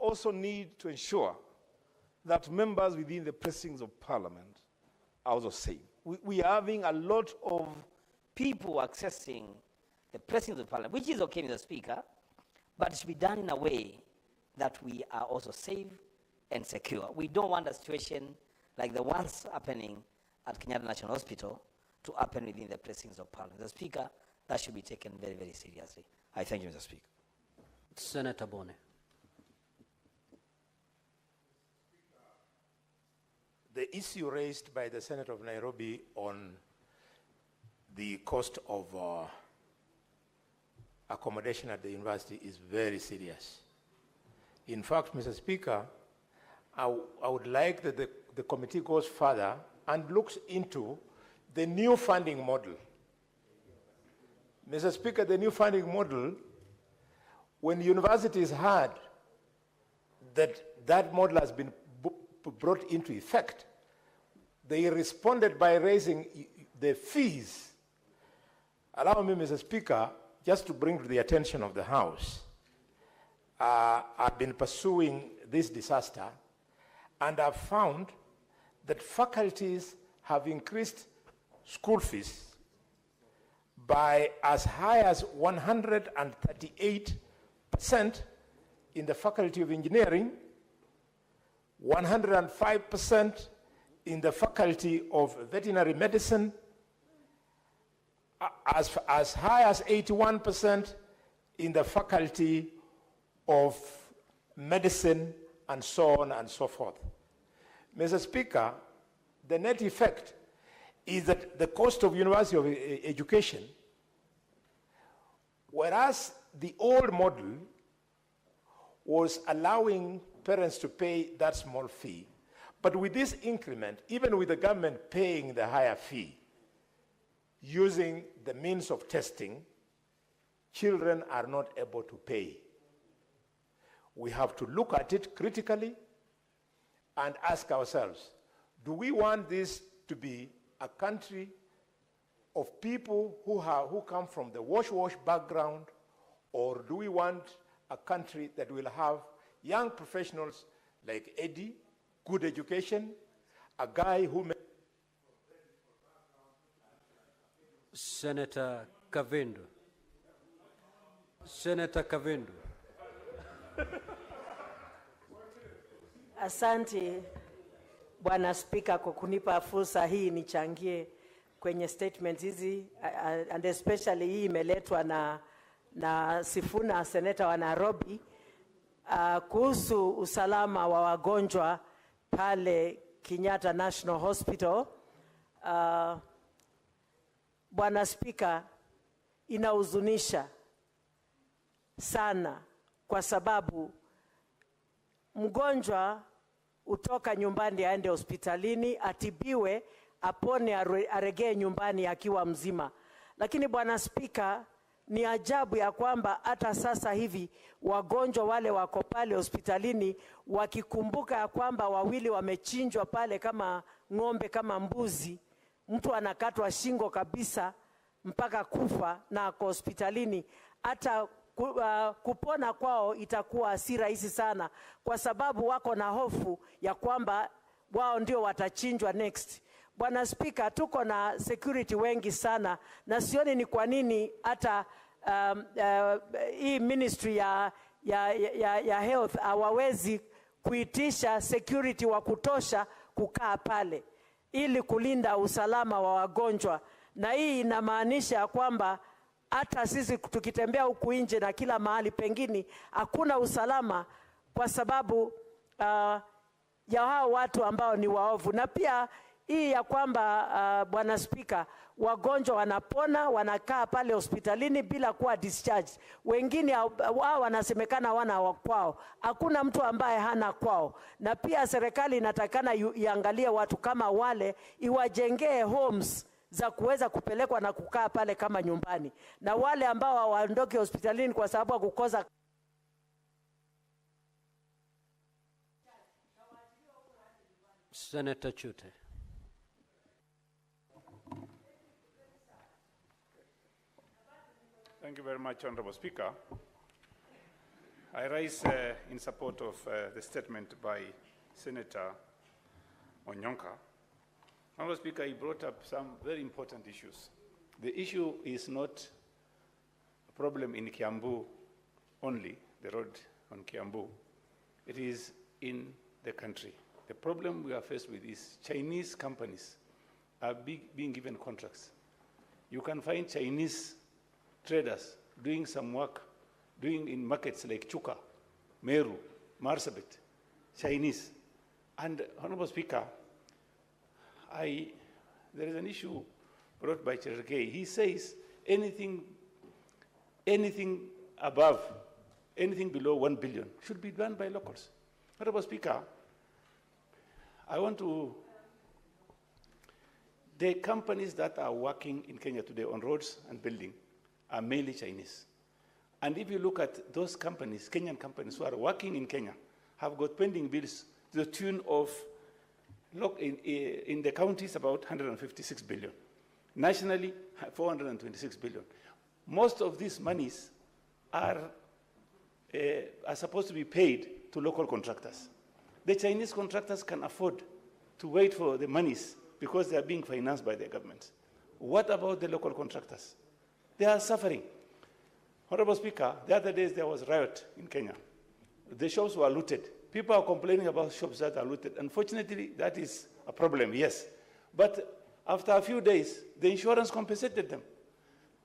also need to ensure that members within the precincts of Parliament are also safe. We are having a lot of people accessing the precincts of Parliament, which is okay, Mr. Speaker, but it should be done in a way that we are also safe and secure. We don't want a situation like the ones happening at Kenyatta National Hospital to happen within the precincts of Parliament. Mr. Speaker, that should be taken very, very seriously. I thank you, Mr. Speaker. Senator Bone. The issue raised by the Senator of Nairobi on the cost of accommodation at the university is very serious. In fact, Mr. Speaker, I would like that the committee goes further and looks into the new funding model. Mr. Speaker, the new funding model, when universities heard that that model has been brought into effect, they responded by raising the fees. Allow me, Mr. Speaker, just to bring to the attention of the House, I've been pursuing this disaster, and I've found that faculties have increased school fees by as high as 138% in the Faculty of Engineering, 105% in the Faculty of Veterinary Medicine, as high as 81% in the Faculty of Medicine, and so on and so forth. Mr. Speaker, the net effect is that the cost of university of education, whereas the old model was allowing parents to pay that small fee, but with this increment, even with the government paying the higher fee, using the means of testing, children are not able to pay. We have to look at it critically and ask ourselves, do we want this to be a country of people who come from the wash-wash background, or do we want a country that will have young professionals like Eddie, good education, a guy who may... Senator Kavindu. Senator Kavindu. Asante Bwana Spika kwa kunipa fursa hii nichangie kwenye statements hizi, and especially hii imeletwa na Sifuna, seneta wa Nairobi, kuhusu usalama wa wagonjwa pale Kenyatta National Hospital. Bwana Spika, inahuzunisha sana kwa sababu mgonjwa utoka nyumbani aende hospitalini, atibiwe, apone, aregee nyumbani akiwa mzima. Lakini Bwana Spika, ni ajabu ya kwamba hata sasa hivi wagonjwa wale wako pale hospitalini wakikumbuka ya kwamba wawili wamechinjwa pale kama ng'ombe, kama mbuzi, mtu anakatwa shingo kabisa mpaka kufa na ako hospitalini, hata kupona kwao itakuwa si rahisi sana, kwa sababu wako na hofu ya kwamba wao ndio watachinjwa next. Bwana Spika, tuko na security wengi sana, na sioni ni kwa nini hata hii ministry ya health hawawezi kuitisha security wa kutosha kukaa pale ili kulinda usalama wa wagonjwa. Na hii inamaanisha kwamba hata sisi tukitembea huku nje na kila mahali pengine hakuna usalama kwa sababu ya hao watu ambao ni waovu. Na pia hii ya kwamba Bwana Spika, wagonjwa wanapona, wanakaa pale hospitalini bila kuwa discharge. Wengine wao wanasemekana wana kwao. Hakuna mtu ambaye hana kwao. Na pia serikali inatakana iangalie watu kama wale, iwajengee homes za kuweza kupelekwa na kukaa pale kama nyumbani. Na wale ambao hawaondoki hospitalini kwa sababu ya kukosa Senator Chute. Thank you very much, Honorable Speaker. I rise in support of the statement by Senator Onyonka. Honorable Speaker, he brought up some very important issues. The issue is not a problem in Kiambu only, the road on Kiambu. It is in the country. The problem we are faced with is Chinese companies are being given contracts. You can find Chinese traders doing some work, doing in markets like Chuka, Meru, Marsabit, Chinese. And Honorable Speaker, there is an issue brought by Cherkey. He says anything above, anything below 1 billion should be done by locals. Honorable Speaker, the companies that are working in Kenya today on roads and building are mainly Chinese. And if you look at those companies, Kenyan companies who are working in Kenya, have got pending bills to the tune of, in the counties, about 156 billion. Nationally, 426 billion. Most of these monies are supposed to be paid to local contractors. The Chinese contractors can afford to wait for the monies because they are being financed by the government. What about the local contractors? They are suffering. Honorable Speaker, the other days there was a riot in Kenya. The shops were looted. People are complaining about shops that are looted. Unfortunately, that is a problem, yes. But after a few days, the insurance compensated them.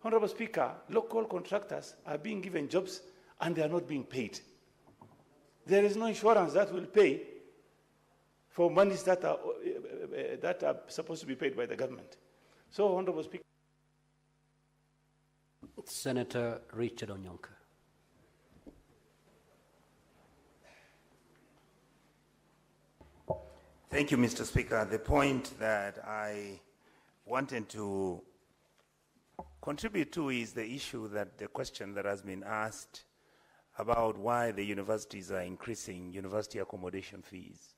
Honorable Speaker, local contractors are being given jobs and they are not being paid. There is no insurance that will pay for monies that are supposed to be paid by the government. So, Honorable Speaker. Senator Richard Onyonka. Thank you, Mr. Speaker. The point that I wanted to contribute to is the issue that the question that has been asked about why the universities are increasing university accommodation fees.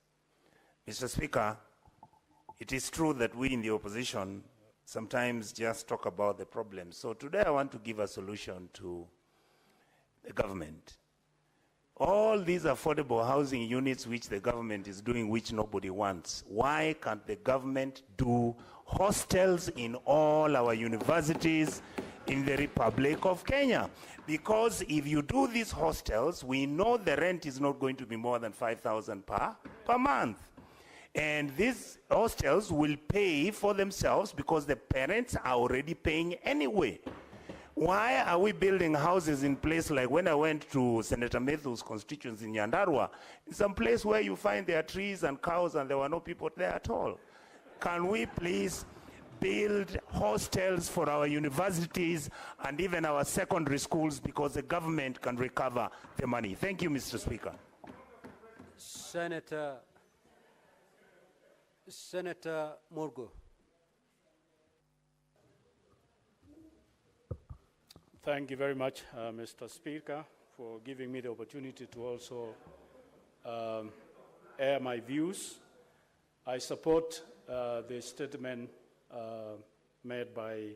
Mr. Speaker, it is true that we in the opposition sometimes just talk about the problem. So today I want to give a solution to the government. All these affordable housing units which the government is doing, which nobody wants, why can't the government do hostels in all our universities in the Republic of Kenya? Because if you do these hostels, we know the rent is not going to be more than 5,000 per month. And these hostels will pay for themselves because the parents are already paying anyway. Why are we building houses in places like when I went to Senator Methu's constituency in Nyandarua, in some place where you find there are trees and cows and there were no people there at all? Can we please build hostels for our universities and even our secondary schools because the government can recover the money? Thank you, Mr. Speaker. Senator Murgo. Thank you very much, Mr. Speaker, for giving me the opportunity to also air my views. I support the statement made by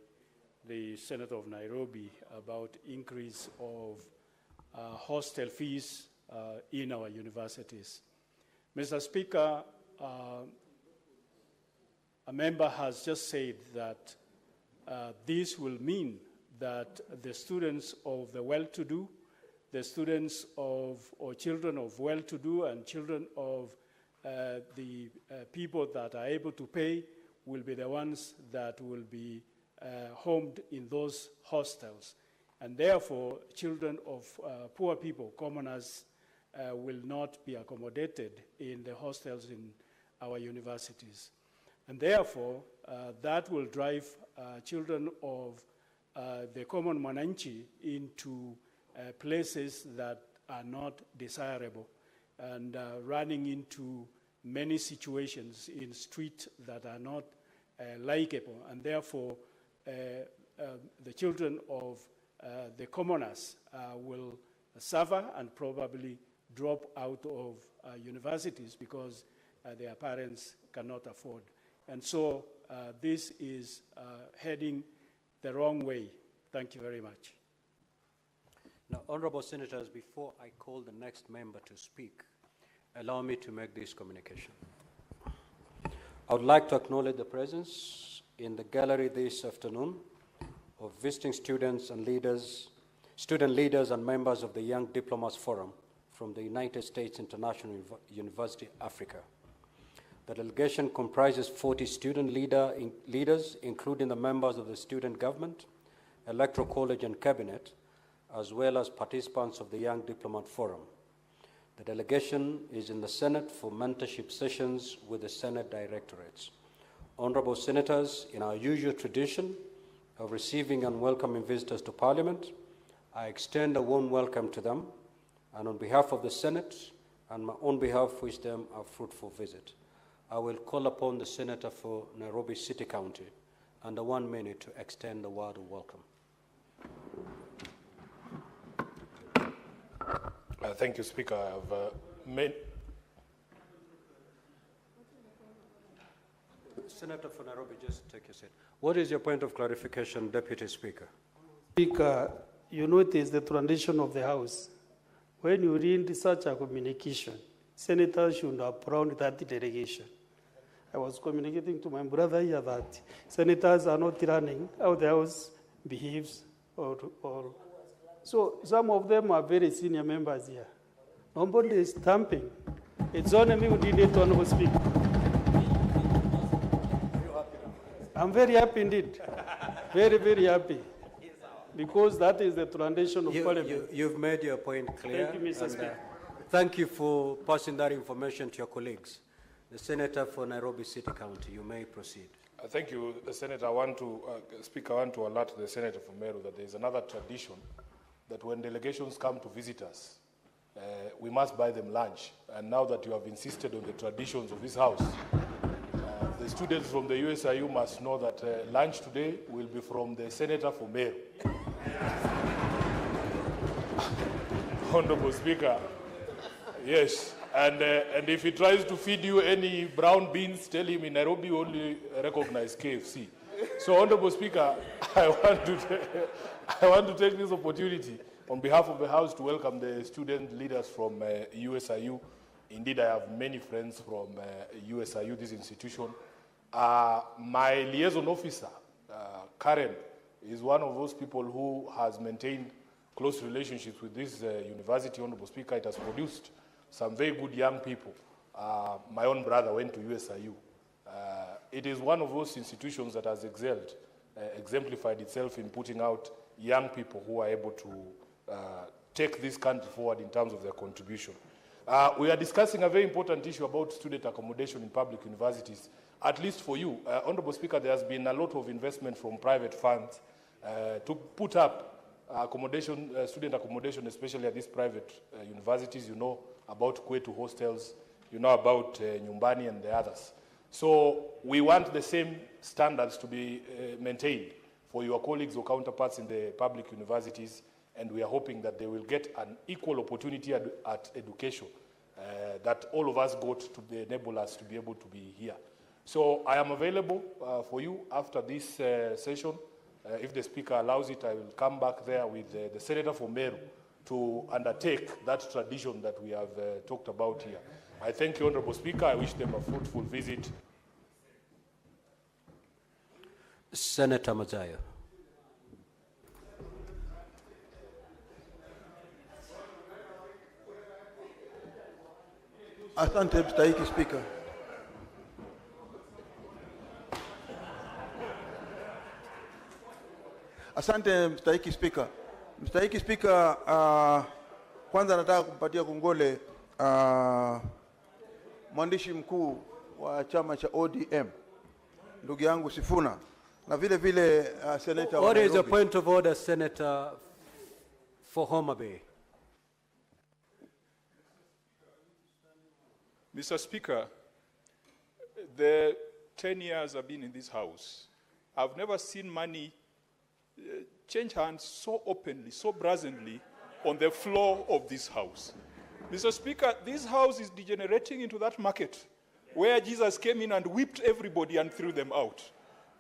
the Senator of Nairobi about increase of hostel fees in our universities. Mr. Speaker, a member has just said that this will mean that the students of the well-to-do, the students of, or children of well-to-do and children of the people that are able to pay will be the ones that will be homed in those hostels. And therefore, children of poor people, commoners, will not be accommodated in the hostels in our universities. And therefore, that will drive children of the common mwananchi into places that are not desirable and running into many situations in streets that are not likable. And therefore, the children of the commoners will suffer and probably drop out of universities because their parents cannot afford. And so this is heading the wrong way. Thank you very much. Now, honorable senators, before I call the next member to speak, allow me to make this communication. I would like to acknowledge the presence in the gallery this afternoon of visiting students and leaders, student leaders and members of the Young Diplomats Forum from the United States International University, Africa. The delegation comprises 40 student leaders, including the members of the student government, electoral college and cabinet, as well as participants of the Young Diplomat Forum. The delegation is in the Senate for mentorship sessions with the Senate directorates. Honorable senators, in our usual tradition of receiving and welcoming visitors to Parliament, I extend a warm welcome to them, and on behalf of the Senate and my own behalf, wish them a fruitful visit. I will call upon the Senator for Nairobi City County under 1 minute to extend the word of welcome. Thank you, Speaker. Senator for Nairobi, just take your seat. What is your point of clarification, Deputy Speaker? Speaker, you know it is the tradition of the House. When you read such a communication, senators should applaud that delegation. I was communicating to my brother here that senators are not running how the House behaves so some of them are very senior members here. Nobody is stamping. It's only me who did it, Honorable Speaker. I'm very happy indeed. Very, very happy. Because that is the tradition of Parliament. You've made your point clear. Thank you, Mr. Speaker. Thank you for passing that information to your colleagues. The Senator for Nairobi City County, you may proceed. Thank you, Senator. Speaker, I want to alert the Senator from Meru that there is another tradition that when delegations come to visit us, we must buy them lunch. And now that you have insisted on the traditions of this House, the students from the USIU must know that lunch today will be from the Senator for Meru. Honorable Speaker, yes. And if he tries to feed you any brown beans, tell him in Nairobi only recognize KFC. So, Honorable Speaker, I want to take this opportunity on behalf of the House to welcome the student leaders from USIU. Indeed, I have many friends from USIU, this institution. My liaison officer, Karen, is one of those people who has maintained close relationships with this university. Honorable Speaker, it has produced some very good young people. My own brother went to USIU. It is one of those institutions that has excelled, exemplified itself in putting out young people who are able to take this country forward in terms of their contribution. We are discussing a very important issue about student accommodation in public universities. At least for you, Honorable Speaker, there has been a lot of investment from private funds to put up accommodation, student accommodation, especially at these private universities. You know about Kwetu hostels, you know about Nyumbani and the others. So we want the same standards to be maintained for your colleagues or counterparts in the public universities, and we are hoping that they will get an equal opportunity at education that all of us got to enable us to be able to be here. So I am available for you after this session. If the Speaker allows it, I will come back there with the Senator for Meru to undertake that tradition that we have talked about here. I thank you, Honorable Speaker. I wish them a fruitful visit. Senator Mazayo. Asante mstahiki Spika. Asante mstahiki Spika. Mstahiki Spika, kwanza nataka kumpatia kongole mwandishi mkuu wa chama cha ODM ndugu yangu Sifuna na vile vile Senator. What is your point of order, Senator for Homa Bay? Mr. Speaker, the 10 years I've been in this House, I've never seen money change hands so openly, so brazenly on the floor of this House. Mr. Speaker, this House is degenerating into that market where Jesus came in and whipped everybody and threw them out.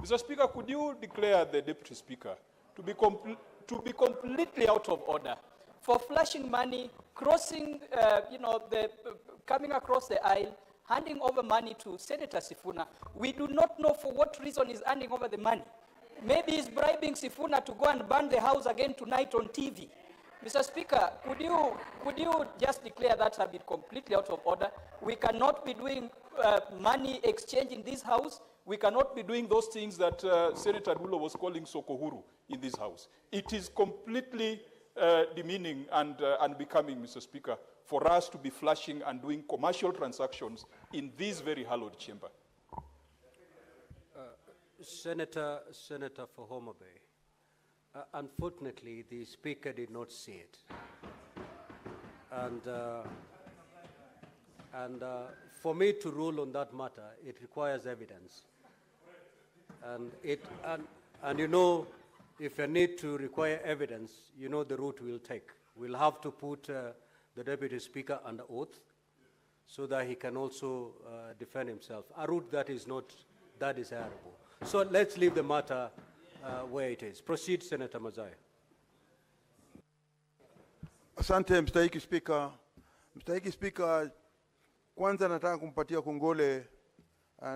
Mr. Speaker, could you declare the Deputy Speaker to be completely out of order? for flashing money, crossing, coming across the aisle, handing over money to Senator Sifuna. We do not know for what reason he's handing over the money. Maybe he's bribing Sifuna to go and burn the house again tonight on TV. Mr. Speaker, could you just declare that have been completely out of order? We cannot be doing money exchange in this house. We cannot be doing those things that Senator Dulo was calling Sokohuru in this house. It is completely demeaning and unbecoming, Mr. Speaker, for us to be flashing and doing commercial transactions in this very hallowed chamber. Senator for Homer Bay, unfortunately, the Speaker did not see it. And for me to rule on that matter, it requires evidence. And you know, if you need to require evidence, you know the route we'll take. We'll have to put the Deputy Speaker under oath so that he can also defend himself. A route that is not that desirable. So let's leave the matter where it is. Proceed, Senator Mazaya. Asante mstahiki Spika. Mstahiki Spika, kwanza nataka kumpatia kongole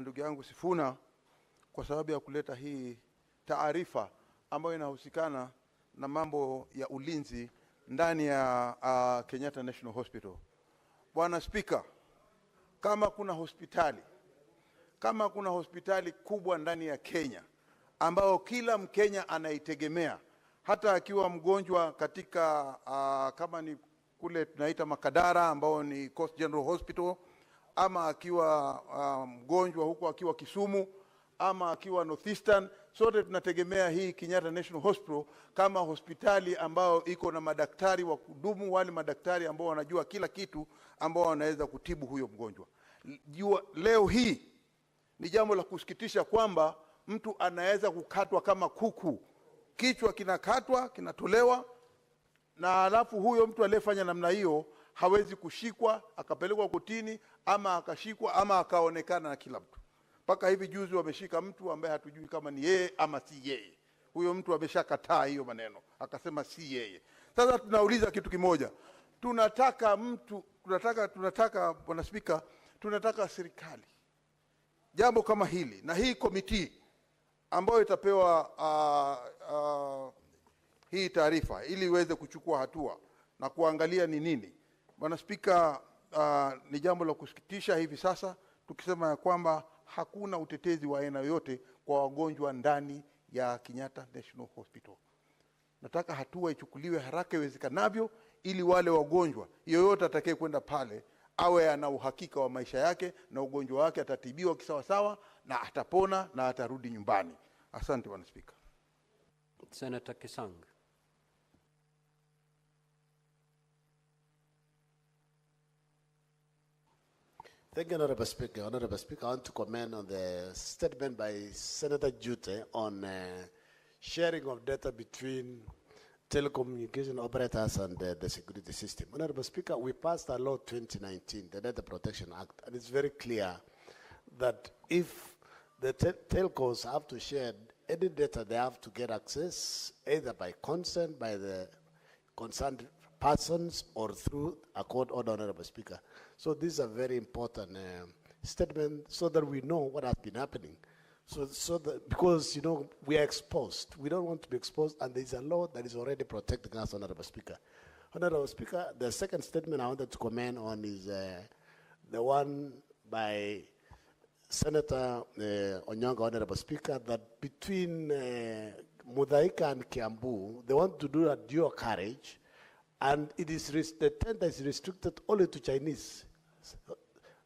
ndugu yangu Sifuna kwa sababu ya kuleta hii taarifa ambayo inahusikana na mambo ya ulinzi ndani ya Kenyatta National Hospital. Bwana Spika, kama kuna hospitali kubwa ndani ya Kenya ambao kila Mkenya anaitegemea, hata akiwa mgonjwa katika kama ni kule tunaita Makadara ambao ni Coast General Hospital, ama akiwa mgonjwa huko akiwa Kisumu, ama akiwa Northeastern, sote tunategemea hii Kenyatta National Hospital kama hospitali ambao iko na madaktari wa kudumu, wale madaktari ambao wanajua kila kitu ambao wanaweza kutibu huyo mgonjwa. Leo hii ni jambo la kusikitisha kwamba mtu anaweza kukatwa kama kuku. Kichwa kinakatwa, kinatolewa, na alafu huyo mtu aliyefanya namna hiyo hawezi kushikwa, akapelekwa kotini, ama akashikwa, ama akaonekana na kila mtu. Paka hivi juzi wameshika mtu ambaye hatujui kama ni yeye ama si yeye. Huyo mtu ameshakataa hiyo maneno, akasema si yeye. Sasa tunauliza kitu kimoja. Tunataka Bwana Spika, tunataka serikali jambo kama hili, na hii komiti ambayo itapewa hii taarifa ili iweze kuchukua hatua na kuangalia ni nini. Bwana Spika, ni jambo la kusikitisha hivi sasa tukisema ya kwamba hakuna utetezi wa aina yoyote kwa wagonjwa ndani ya Kenyatta National Hospital. Nataka hatua ichukuliwe haraka iwezekanavyo ili wale wagonjwa yoyote atakaye kwenda pale awe ana uhakika wa maisha yake na ugonjwa wake atatibiwa kisawasawa na atapona na atarudi nyumbani. Asante Bwana Spika. Senator Kisang. Thank you, Honorable Speaker. Honorable Speaker, I want to comment on the statement by Senator Jute on sharing of data between telecommunication operators and the security system. Honorable Speaker, we passed a law 2019, the Data Protection Act, and it's very clear that if the telcos have to share any data, they have to get access either by consent by the concerned persons or through a court order, Honorable Speaker. So these are very important statements so that we know what has been happening. So that, because, you know, we are exposed. We don't want to be exposed, and there is a law that is already protecting us, Honorable Speaker. Honorable Speaker, the second statement I wanted to comment on is the one by Senator Onyonga, Honorable Speaker, that between Mudaika and Kiambu, they want to do a dual carriage, and it is the tender is restricted only to Chinese.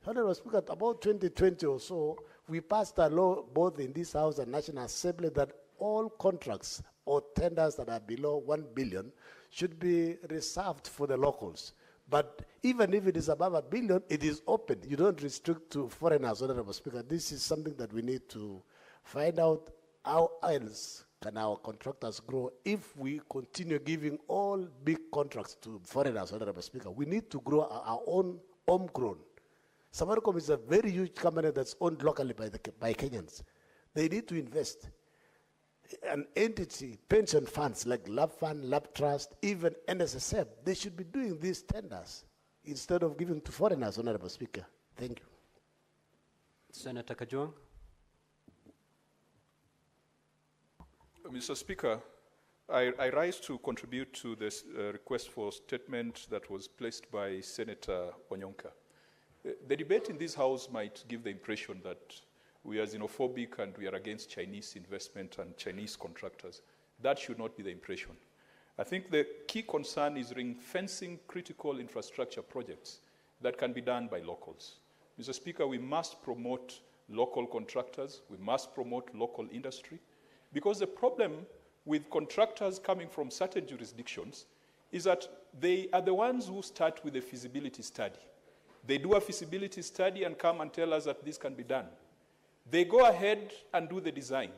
Honorable Speaker, about 2020 or so, we passed a law both in this House and National Assembly that all contracts or tenders that are below 1 billion should be reserved for the locals. But even if it is above $1 billion, it is open. You don't restrict to foreigners, Honorable Speaker. This is something that we need to find out how else can our contractors grow if we continue giving all big contracts to foreigners, Honorable Speaker. We need to grow our own homegrown. Safaricom is a very huge company that's owned locally by Kenyans. They need to invest. an entity, pension funds like Lab Fund, Lab Trust, even NSSF, they should be doing these tenders instead of giving to foreigners, Honorable Speaker. Thank you. Senator Kajwang. Mr. Speaker, I rise to contribute to this request for statement that was placed by Senator Onyonka. The debate in this House might give the impression that we are xenophobic and we are against Chinese investment and Chinese contractors. That should not be the impression. I think the key concern is ring-fencing critical infrastructure projects that can be done by locals. Mr. Speaker, we must promote local contractors, we must promote local industry, because the problem with contractors coming from certain jurisdictions is that they are the ones who start with a feasibility study. They do a feasibility study and come and tell us that this can be done. They go ahead and do the design.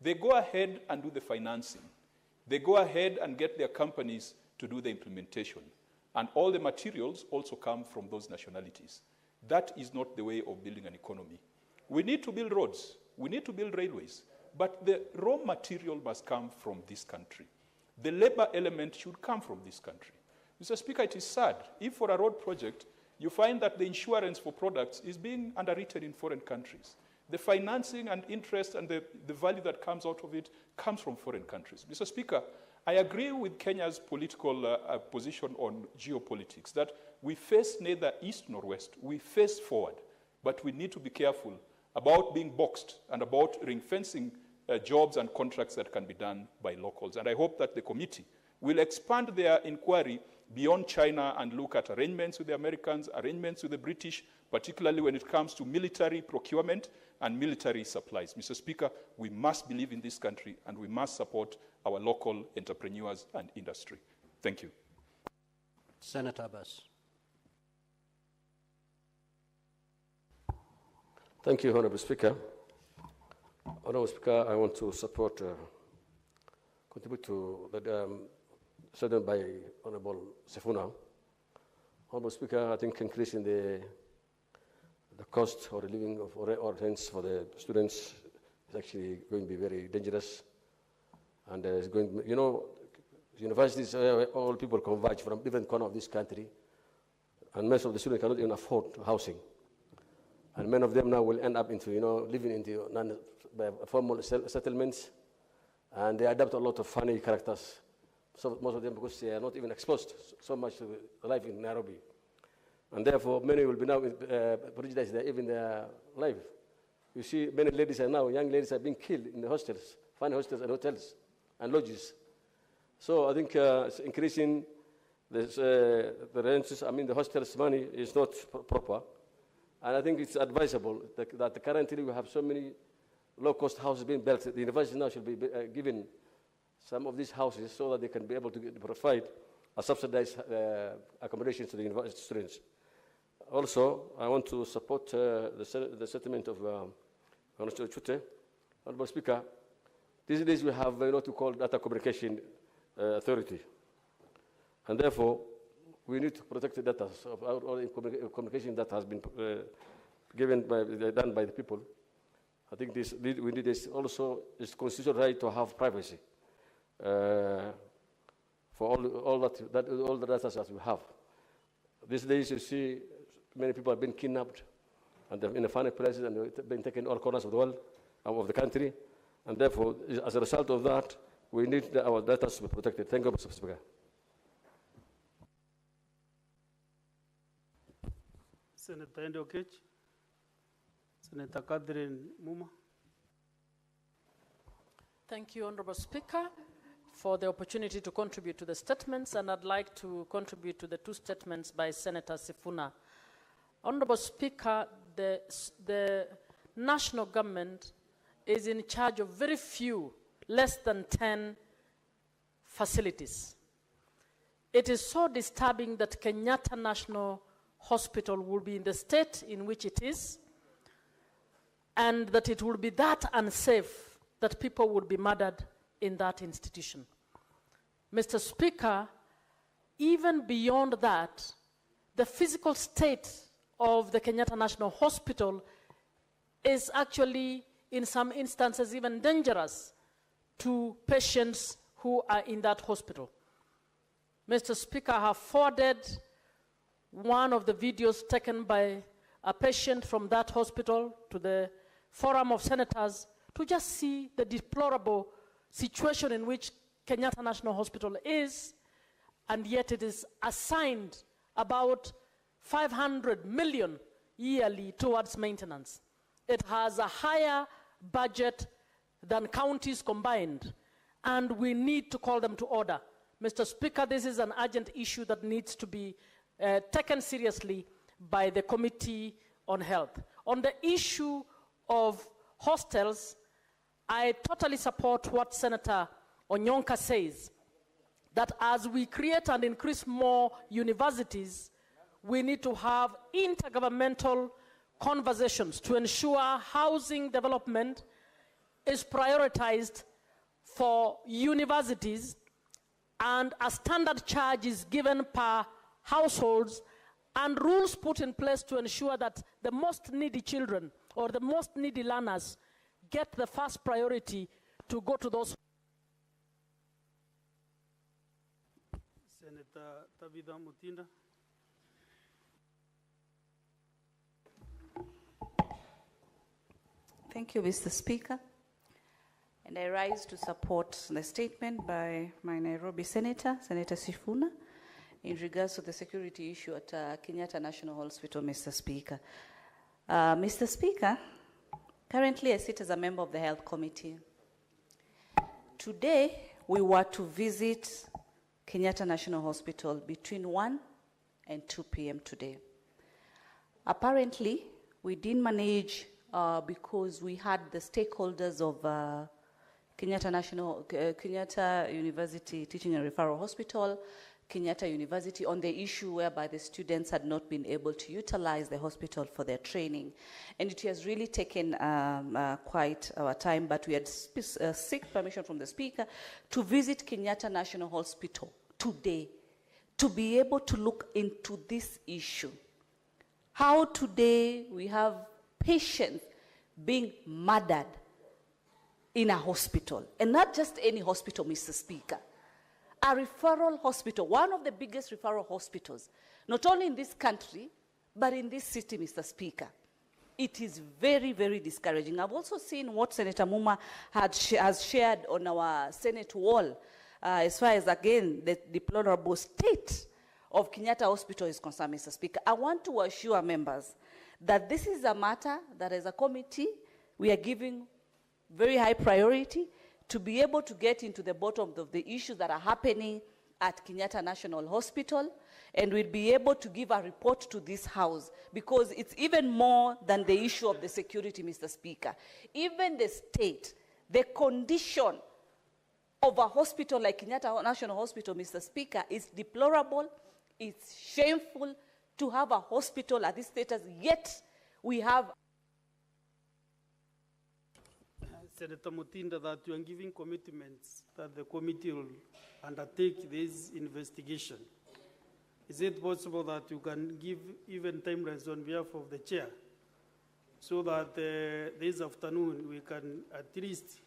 They go ahead and do the financing. They go ahead and get their companies to do the implementation. And all the materials also come from those nationalities. That is not the way of building an economy. We need to build roads. We need to build railways. But the raw material must come from this country. The labor element should come from this country. Mr. Speaker, it is sad if for a road project, you find that the insurance for products is being underwritten in foreign countries. The financing and interest and the value that comes out of it comes from foreign countries. Mr. Speaker, I agree with Kenya's political position on geopolitics, that we face neither east nor west. We face forward, but we need to be careful about being boxed and about ring-fencing jobs and contracts that can be done by locals. And I hope that the committee will expand their inquiry beyond China and look at arrangements with the Americans, arrangements with the British, particularly when it comes to military procurement and military supplies. Mr. Speaker, we must believe in this country and we must support our local entrepreneurs and industry. Thank you. Senator Abbas. Thank you, Honorable Speaker. Honorable Speaker, I want to support, contribute to the statement by Honorable Sifuna. Honorable Speaker, I think increasing the cost or the living of or rents for the students is actually going to be very dangerous. And it's going, you know, universities, all people converge from different corners of this country, and most of the students cannot even afford housing. And many of them now will end up into, you know, living into formal settlements, and they adapt a lot of funny characters. So most of them, because they are not even exposed so much to life in Nairobi. And therefore, many will be now prejudiced even their life. You see, many ladies are now, young ladies are being killed in the hostels, fine hostels and hotels and lodges. So I think it's increasing this, the rents, I mean the hostels money is not proper. And I think it's advisable that currently we have so many low-cost houses being built. The university now should be given some of these houses so that they can be able to provide a subsidized accommodation to the university students. Also, I want to support the settlement of Honorable Chute. Honorable Speaker, these days we have what we call data communication authority. And therefore, we need to protect the data of all communication that has been done by the people. I think we need this also is constitutional right to have privacy for all the data that we have. These days you see many people have been kidnapped and in the funny places and they've been taken all corners of the world, of the country. And therefore, as a result of that, we need our data to be protected. Thank you, Mr. Speaker. Senator Endokech, Senator Catherine Muma. Thank you, Honorable Speaker, for the opportunity to contribute to the statements, and I'd like to contribute to the two statements by Senator Sifuna. Honorable Speaker, the national government is in charge of very few, less than 10 facilities. It is so disturbing that Kenyatta National Hospital will be in the state in which it is, and that it will be that unsafe that people would be murdered in that institution. Mr. Speaker, even beyond that, the physical state of the Kenyatta National Hospital is actually, in some instances, even dangerous to patients who are in that hospital. Mr. Speaker, I have forwarded one of the videos taken by a patient from that hospital to the Forum of Senators to just see the deplorable situation in which Kenyatta National Hospital is, and yet it is assigned about 500 million yearly towards maintenance. It has a higher budget than counties combined, and we need to call them to order. Mr. Speaker, this is an urgent issue that needs to be taken seriously by the Committee on Health. On the issue of hostels, I totally support what Senator Onyonka says, that as we create and increase more universities, we need to have intergovernmental conversations to ensure housing development is prioritized for universities and a standard charge is given per households and rules put in place to ensure that the most needy children or the most needy learners get the first priority to go to those. Senator Tabitha Mutinda. Thank you, Mr. Speaker. And I rise to support the statement by my Nairobi Senator, Senator Sifuna, in regards to the security issue at Kenyatta National Hospital, Mr. Speaker. Mr. Speaker, currently I sit as a member of the Health Committee. Today, we were to visit Kenyatta National Hospital between 1 and 2 p.m. today. Apparently, we didn't manage because we had the stakeholders of Kenyatta University Teaching and Referral Hospital, Kenyatta University on the issue whereby the students had not been able to utilize the hospital for their training. And it has really taken quite our time, but we had seek permission from the Speaker to visit Kenyatta National Hospital today to be able to look into this issue. How today we have patients being murdered in a hospital, and not just any hospital, Mr. Speaker. A referral hospital, one of the biggest referral hospitals, not only in this country, but in this city, Mr. Speaker. It is very, very discouraging. I've also seen what Senator Muma has shared on our Senate wall, as far as, again, the deplorable state of Kenyatta Hospital is concerned, Mr. Speaker. I want to assure members that this is a matter that as a committee, we are giving very high priority to be able to get into the bottom of the issues that are happening at Kenyatta National Hospital, and we'll be able to give a report to this House, because it's even more than the issue of the security, Mr. Speaker. Even the state, the condition of a hospital like Kenyatta National Hospital, Mr. Speaker, is deplorable, it's shameful to have a hospital at this status, yet we have Senator Mutinda, that you are giving commitments that the committee will undertake this investigation. Is it possible that you can give even timelines on behalf of the chair so that this afternoon we can at least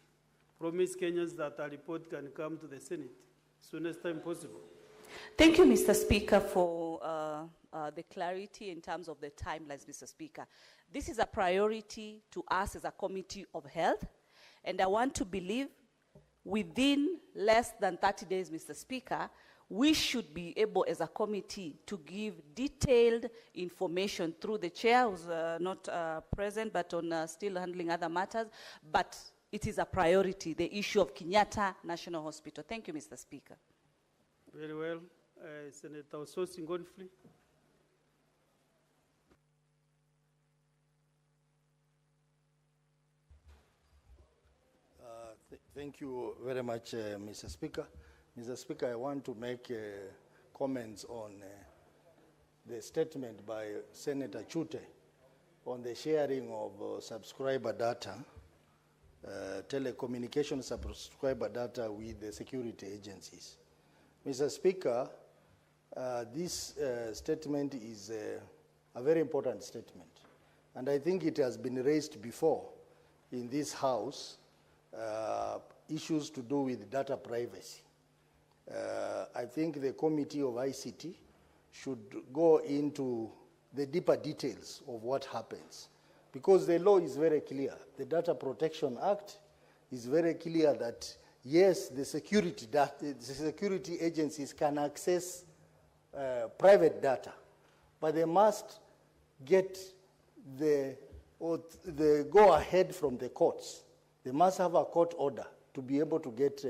promise Kenyans that a report can come to the Senate as soon as time possible? Thank you, Mr. Speaker, for the clarity in terms of the timelines, Mr. Speaker. This is a priority to us as a Committee of Health, and I want to believe within less than 30 days, Mr. Speaker, we should be able as a committee to give detailed information through the chair, who's not present, but on still handling other matters. But it is a priority, the issue of Kenyatta National Hospital. Thank you, Mr. Speaker. Very well. Senator Ososi Ngonfli. Thank you very much, Mr. Speaker. Mr. Speaker, I want to make comments on the statement by Senator Chute on the sharing of subscriber data, telecommunication subscriber data with the security agencies. Mr. Speaker, this statement is a very important statement, and I think it has been raised before in this House issues to do with data privacy. I think the Committee of ICT should go into the deeper details of what happens, because the law is very clear. The Data Protection Act is very clear that, yes, the security agencies can access private data, but they must get the go-ahead from the courts. They must have a court order to be able to get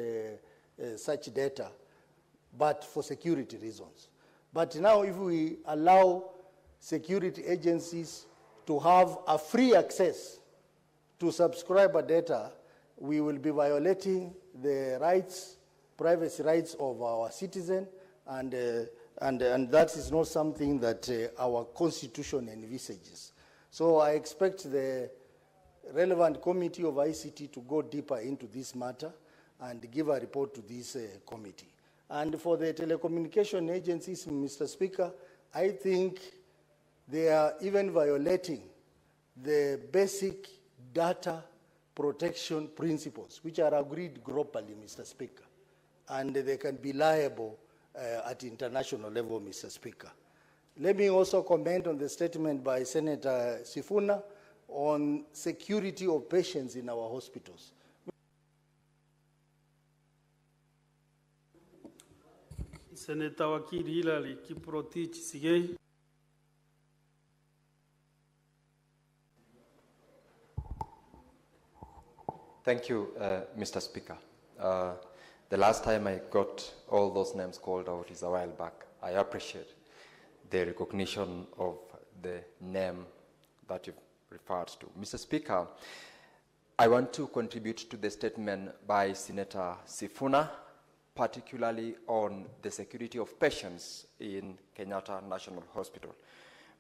such data, but for security reasons. But now if we allow security agencies to have a free access to subscriber data, we will be violating the rights, privacy rights of our citizen, and that is not something that our constitution envisages. So I expect the relevant Committee of ICT to go deeper into this matter and give a report to this committee. And for the telecommunication agencies, Mr. Speaker, I think they are even violating the basic data protection principles, which are agreed globally, Mr. Speaker. And they can be liable at international level, Mr. Speaker. Let me also comment on the statement by Senator Sifuna on security of patients in our hospitals. Senator Wakili Hilary Kiprotich Sigei. Thank you, Mr. Speaker. The last time I got all those names called out is a while back. I appreciate the recognition of the name that you've referred to. Mr. Speaker, I want to contribute to the statement by Senator Sifuna, particularly on the security of patients in Kenyatta National Hospital.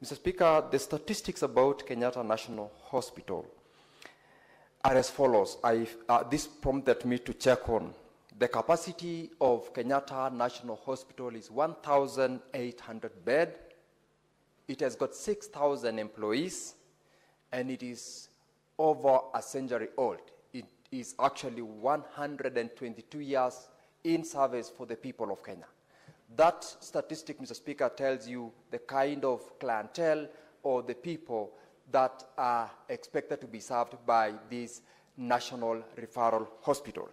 Mr. Speaker, the statistics about Kenyatta National Hospital are as follows. This prompted me to check on. The capacity of Kenyatta National Hospital is 1,800 beds. It has got 6,000 employees, and it is over a century old. It is actually 122 years in service for the people of Kenya. That statistic, Mr. Speaker, tells you the kind of clientele or the people that are expected to be served by this National Referral Hospital.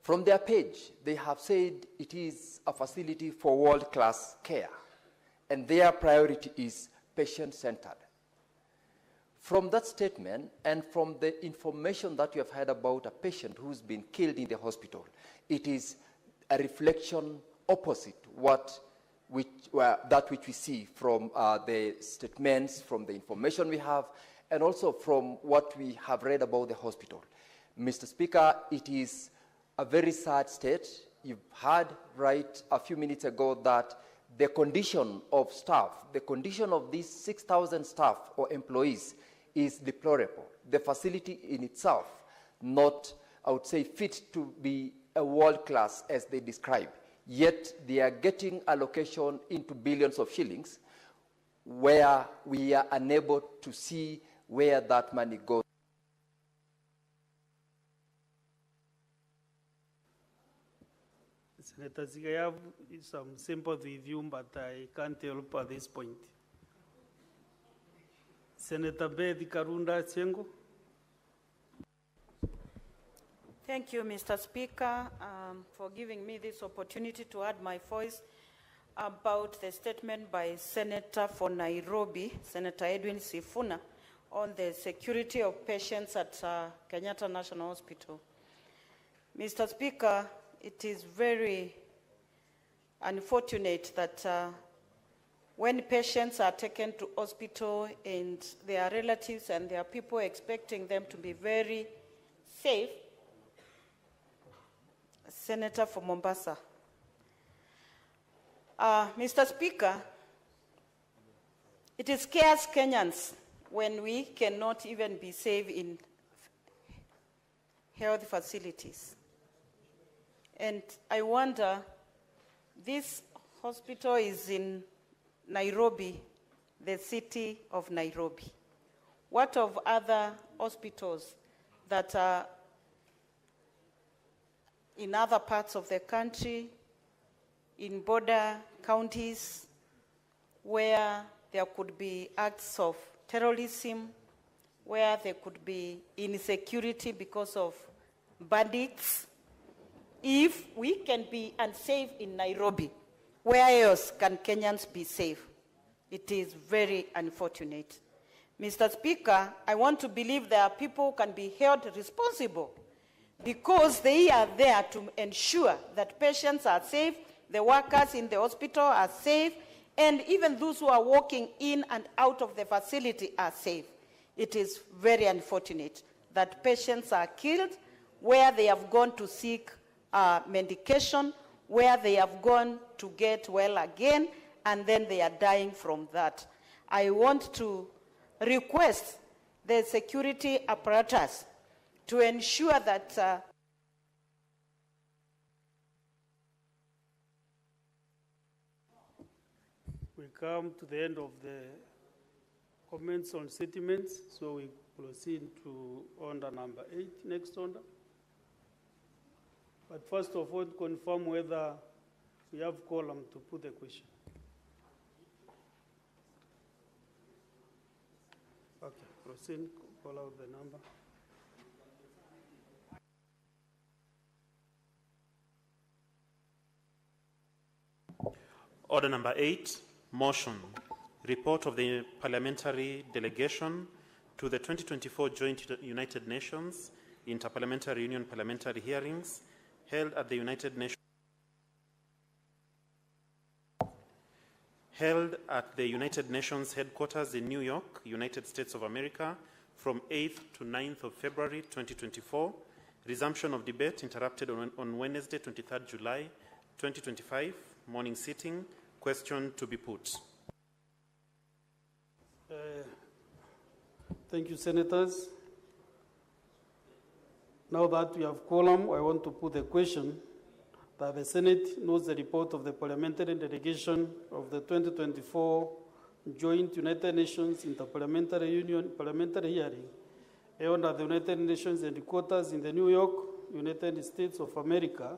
From their page, they have said it is a facility for world-class care, and their priority is patient-centered. From that statement and from the information that you have heard about a patient who's been killed in the hospital, it is a reflection opposite that which we see from the statements, from the information we have, and also from what we have read about the hospital. Mr. Speaker, it is a very sad state. You've heard right a few minutes ago that the condition of staff, the condition of these 6,000 staff or employees is deplorable. The facility in itself, not, I would say, fit to be a world class as they describe. Yet they are getting allocation into billions of shillings where we are unable to see where that money goes. Senator Sigei, I have some sympathy with you, but I can't help at this point. Senator Betty Karunda Chengo. Thank you, Mr. Speaker, for giving me this opportunity to add my voice about the statement by Senator for Nairobi, Senator Edwin Sifuna, on the security of patients at Kenyatta National Hospital. Mr. Speaker, it is very unfortunate that when patients are taken to hospital and their relatives and their people expecting them to be very safe. Senator for Mombasa. Mr. Speaker, it scares Kenyans when we cannot even be safe in health facilities. And I wonder, this hospital is in Nairobi, the city of Nairobi. What of other hospitals that are in other parts of the country, in border counties, where there could be acts of terrorism, where there could be insecurity because of bandits. If we can be unsafe in Nairobi, where else can Kenyans be safe? It is very unfortunate. Mr. Speaker, I want to believe there are people who can be held responsible because they are there to ensure that patients are safe, the workers in the hospital are safe, and even those who are walking in and out of the facility are safe. It is very unfortunate that patients are killed where they have gone to seek medication, where they have gone to get well again, and then they are dying from that. I want to request the security apparatus to ensure that we come to the end of the comments on sentiments, so we proceed to order number 8, next order. But first of all, confirm whether we have quorum to put the question. Okay, proceed, call out the number. Order number 8, motion. Report of the parliamentary delegation to the 2024 Joint United Nations Interparliamentary Union parliamentary hearings held at the United Nations headquarters in New York, United States of America, from 8th to 9th of February 2024. Resumption of debate interrupted on Wednesday, 23rd July 2025. Morning sitting. Question to be put. Thank you, Senators. Now that we have quorum, I want to put the question that the Senate knows the report of the parliamentary delegation of the 2024 Joint United Nations Interparliamentary Union parliamentary hearing held at the United Nations headquarters in the New York, United States of America,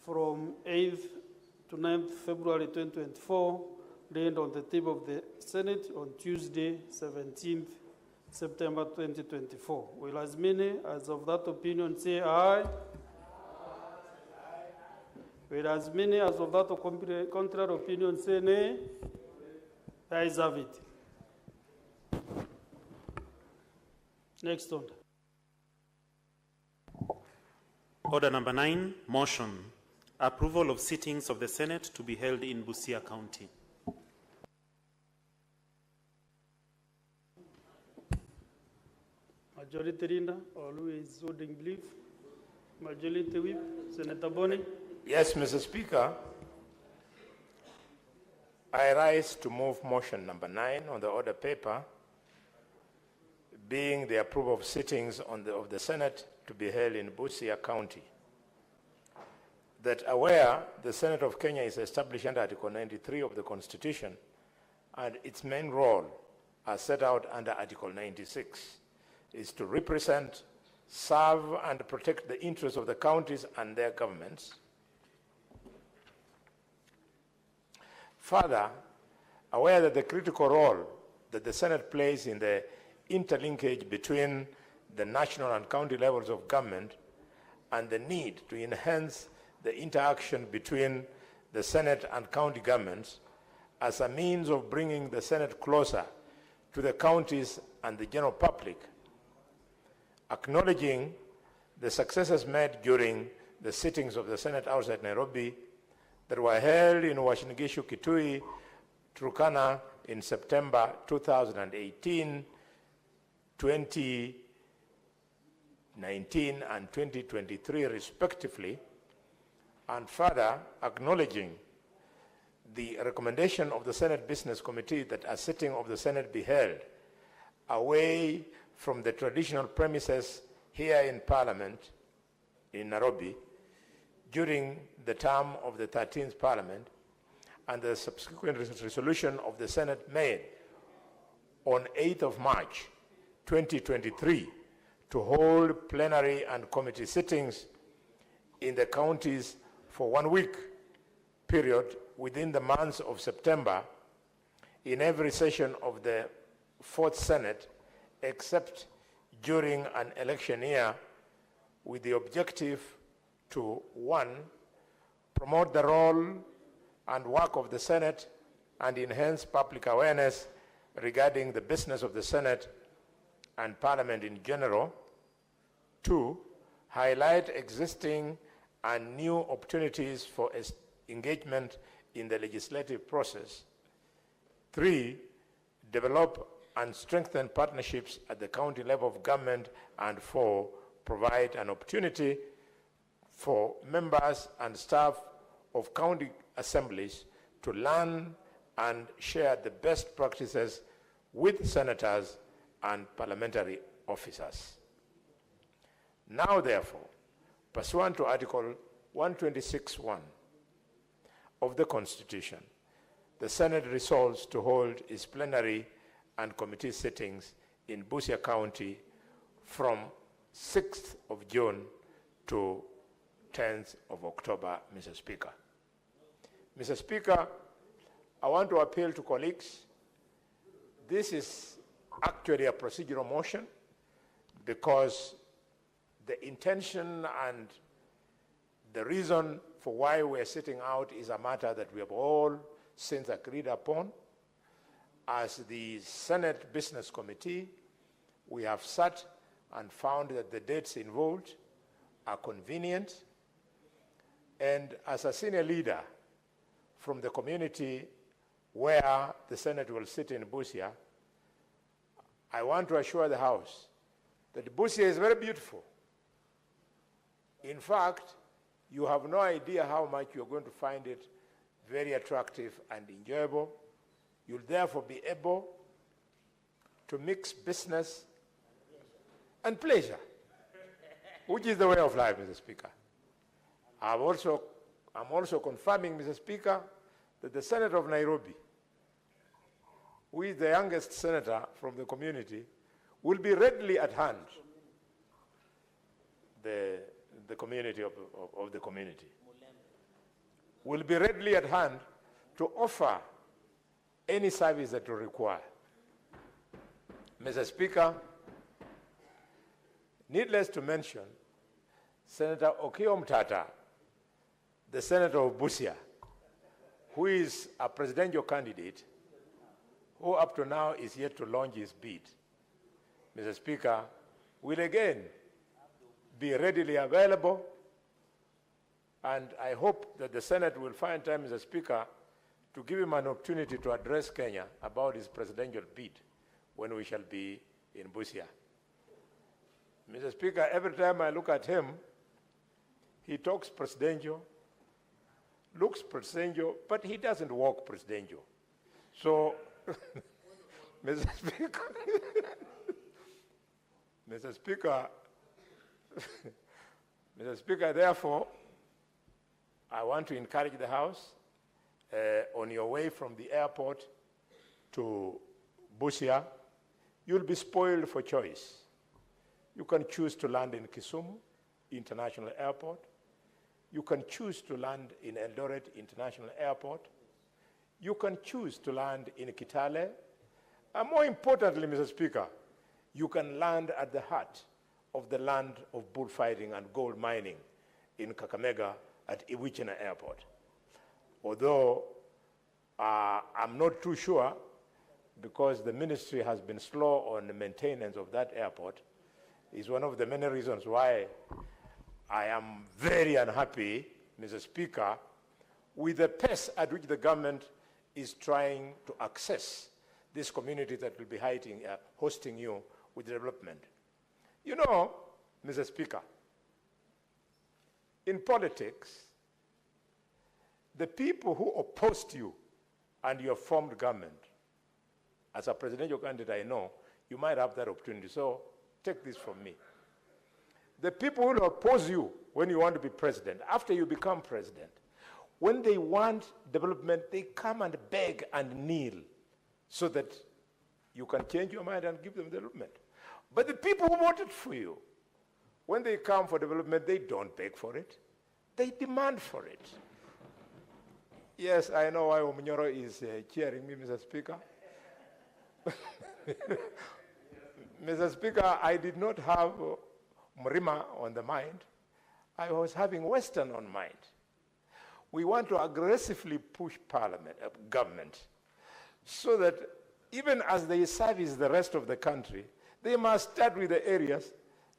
from 8th to 9th February 2024, laid on the table of the Senate on Tuesday, 17th September 2024. Will as many as of that opinion say aye? Will as many as of that contrary opinion say nay? The ayes have it. Next order. Order number 9, motion. Approval of sittings of the Senate to be held in Busia County. Majority Leader, or who is holding belief? Majority Whip, Senator Boni. Yes, Mr. Speaker. I rise to move motion number 9 on the order paper, being the approval of sittings of the Senate to be held in Busia County. That aware, the Senate of Kenya is established under Article 93 of the Constitution, and its main role, as set out under Article 96, is to represent, serve, and protect the interests of the counties and their governments. Further, aware that the critical role that the Senate plays in the interlinkage between the national and county levels of government and the need to enhance the interaction between the Senate and county governments as a means of bringing the Senate closer to the counties and the general public, acknowledging the successes made during the sittings of the Senate outside Nairobi that were held in Uasin Gishu, Kitui, Turkana in September 2018, 2019, and 2023 respectively, and further acknowledging the recommendation of the Senate Business Committee that a sitting of the Senate be held away from the traditional premises here in Parliament in Nairobi during the term of the 13th Parliament, and the subsequent resolution of the Senate made on 8th of March 2023 to hold plenary and committee sittings in the counties for 1 week period within the month of September in every session of the 4th Senate, except during an election year, with the objective to, 1, promote the role and work of the Senate and enhance public awareness regarding the business of the Senate and Parliament in general. 2, highlight existing and new opportunities for engagement in the legislative process. 3, develop and strengthen partnerships at the county level of government. And 4, provide an opportunity for members and staff of county assemblies to learn and share the best practices with senators and parliamentary officers. Now, therefore, pursuant to Article 126(1) of the Constitution, the Senate resolves to hold its plenary and committee sittings in Busia County from 6th of June to 10th of October, Mr. Speaker. Mr. Speaker, I want to appeal to colleagues. This is actually a procedural motion because the intention and the reason for why we're sitting out is a matter that we have all since agreed upon. As the Senate Business Committee, we have sat and found that the dates involved are convenient. And as a senior leader from the community where the Senate will sit in Busia, I want to assure the House that Busia is very beautiful. In fact, you have no idea how much you're going to find it very attractive and enjoyable. You'll therefore be able to mix business and pleasure, which is the way of life, Mr. Speaker. I'm also confirming, Mr. Speaker, that the Senator of Nairobi, who is the youngest senator from the community, will be readily at hand, the community of the community, will be readily at hand to offer any service that you require. Mr. Speaker, needless to mention, Senator Okiya Omtatah, the Senator of Busia, who is a presidential candidate, who up to now is yet to launch his bid, Mr. Speaker, will again be readily available, and I hope that the Senate will find time, Mr. Speaker, to give him an opportunity to address Kenya about his presidential bid when we shall be in Busia. Mr. Speaker, every time I look at him, he talks presidential, looks presidential, but he doesn't walk presidential. So, Mr. Speaker, Mr. Speaker, Mr. Speaker, therefore, I want to encourage the House on your way from the airport to Busia, you'll be spoiled for choice. You can choose to land in Kisumu International Airport. You can choose to land in Eldoret International Airport. You can choose to land in Kitale. And more importantly, Mr. Speaker, you can land at the heart of the land of bullfighting and gold mining in Kakamega at Iwichina Airport. Although I'm not too sure, because the ministry has been slow on the maintenance of that airport, is one of the many reasons why I am very unhappy, Mr. Speaker, with the pace at which the government is trying to access this community that will be hosting you with development. You know, Mr. Speaker, in politics, the people who opposed you and your formed government, as a presidential candidate, I know you might have that opportunity, so take this from me. The people who oppose you when you want to be president, after you become president, when they want development, they come and beg and kneel so that you can change your mind and give them development. But the people who voted for you, when they come for development, they don't beg for it. They demand for it. Yes, I know why Omunyoro is cheering me, Mr. Speaker. Mr. Speaker, I did not have Mrima on the mind. I was having Western on mind. We want to aggressively push government, so that even as they service the rest of the country, they must start with the areas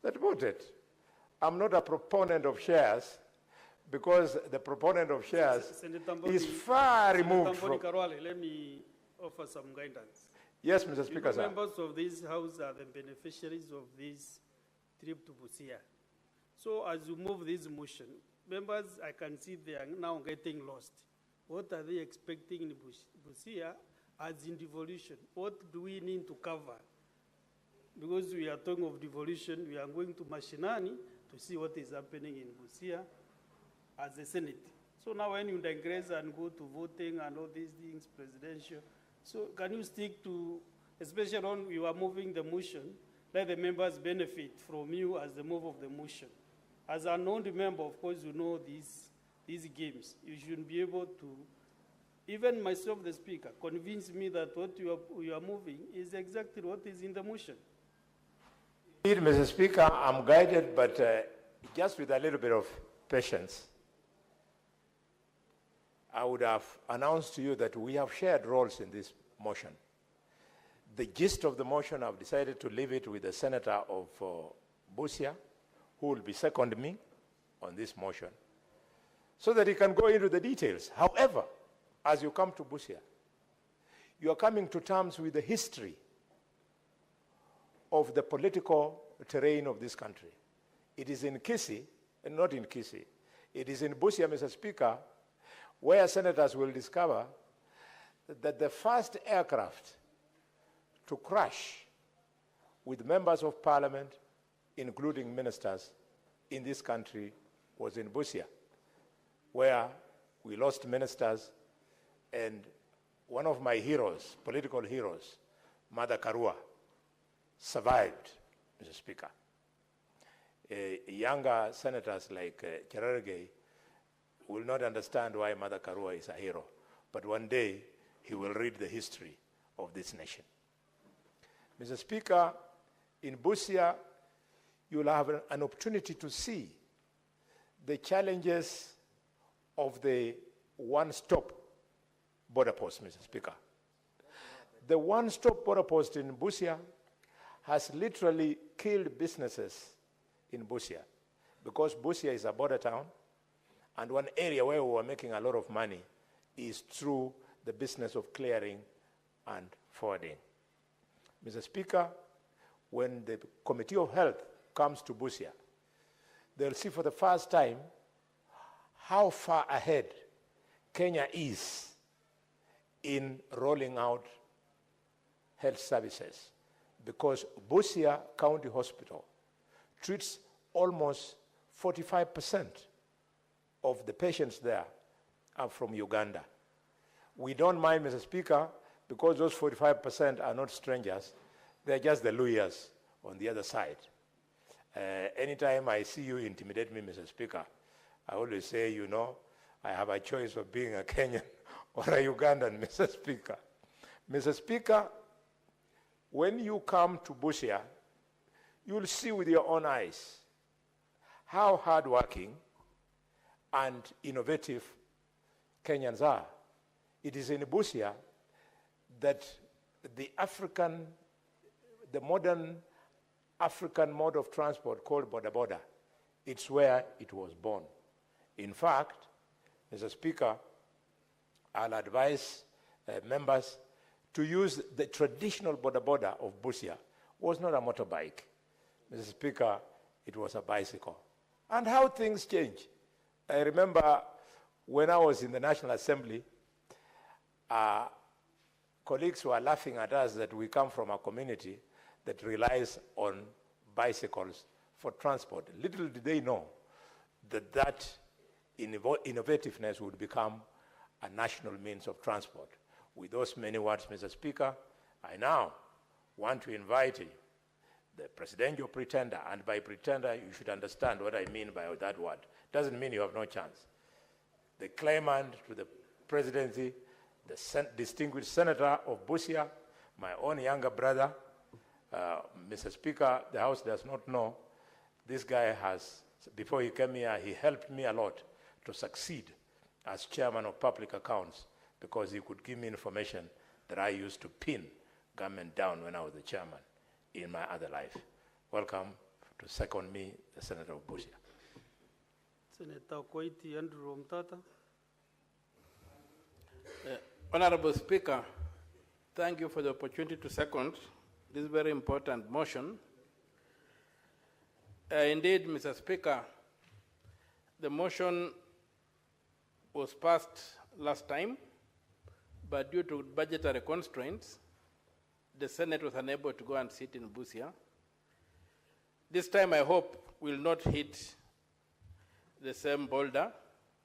that voted. I'm not a proponent of shares, because the proponent of shares is far removed from... Karwale, let me offer some guidance. Yes, Mr. Speaker, sir. Members of this House are the beneficiaries of this trip to Busia. So as you move this motion, members, I can see they are now getting lost. What are they expecting in Busia as in devolution? What do we need to cover? Because we are talking of devolution, we are going to Mashinani to see what is happening in Busia as a Senate. So now when you digress and go to voting and all these things, presidential, so can you stick to, especially when you are moving the motion, let the members benefit from you as the move of the motion. As a non-member, of course, you know these games. You should be able to, even myself, the speaker, convince me that what you are moving is exactly what is in the motion. Indeed, Mr. Speaker, I'm guided, but just with a little bit of patience. I would have announced to you that we have shared roles in this motion. The gist of the motion, I've decided to leave it with the senator of Busia, who will be second me on this motion, so that he can go into the details. However, as you come to Busia, you are coming to terms with the history of the political terrain of this country. It is in Kisii, and not in Kisii. It is in Busia, Mr. Speaker, where senators will discover that the first aircraft to crash with members of parliament, including ministers, in this country was in Busia, where we lost ministers, and one of my heroes, political heroes, Mother Karua, survived, Mr. Speaker. Younger senators like Cherargei will not understand why Mother Karua is a hero, but one day he will read the history of this nation. Mr. Speaker, in Busia, you will have an opportunity to see the challenges of the one-stop border post, Mr. Speaker. The one-stop border post in Busia has literally killed businesses in Busia, because Busia is a border town, and one area where we were making a lot of money is through the business of clearing and forwarding. Mr. Speaker, when the Committee of Health comes to Busia, they'll see for the first time how far ahead Kenya is in rolling out health services, because Busia County Hospital treats almost 45% of the patients there are from Uganda. We don't mind, Mr. Speaker, because those 45% are not strangers. They're just the lawyers on the other side. Anytime I see you intimidate me, Mr. Speaker, I always say, you know, I have a choice of being a Kenyan or a Ugandan, Mr. Speaker. Mr. Speaker, when you come to Busia, you'll see with your own eyes how hardworking and innovative Kenyans are. It is in Busia that the modern African mode of transport called boda boda, it's where it was born. In fact, Mr. Speaker, I'll advise members to use the traditional boda boda of Busia. It was not a motorbike. Mr. Speaker, it was a bicycle. And how things change. I remember when I was in the National Assembly, colleagues were laughing at us that we come from a community that relies on bicycles for transport. Little did they know that that innovativeness would become a national means of transport. With those many words, Mr. Speaker, I now want to invite you, the presidential pretender, and by pretender you should understand what I mean by that word. Doesn't mean you have no chance. The claimant to the presidency, the distinguished senator of Busia, my own younger brother, Mr. Speaker, the House does not know, this guy has, before he came here, he helped me a lot to succeed as chairman of public accounts because he could give me information that I used to pin government down when I was the chairman in my other life. Welcome to second me, the Senator of Busia. Senator Koiti Andrew Mtata. Honorable Speaker, thank you for the opportunity to second this very important motion. Indeed, Mr. Speaker, the motion was passed last time, but due to budgetary constraints, the Senate was unable to go and sit in Busia. This time, I hope we'll not hit the same boulder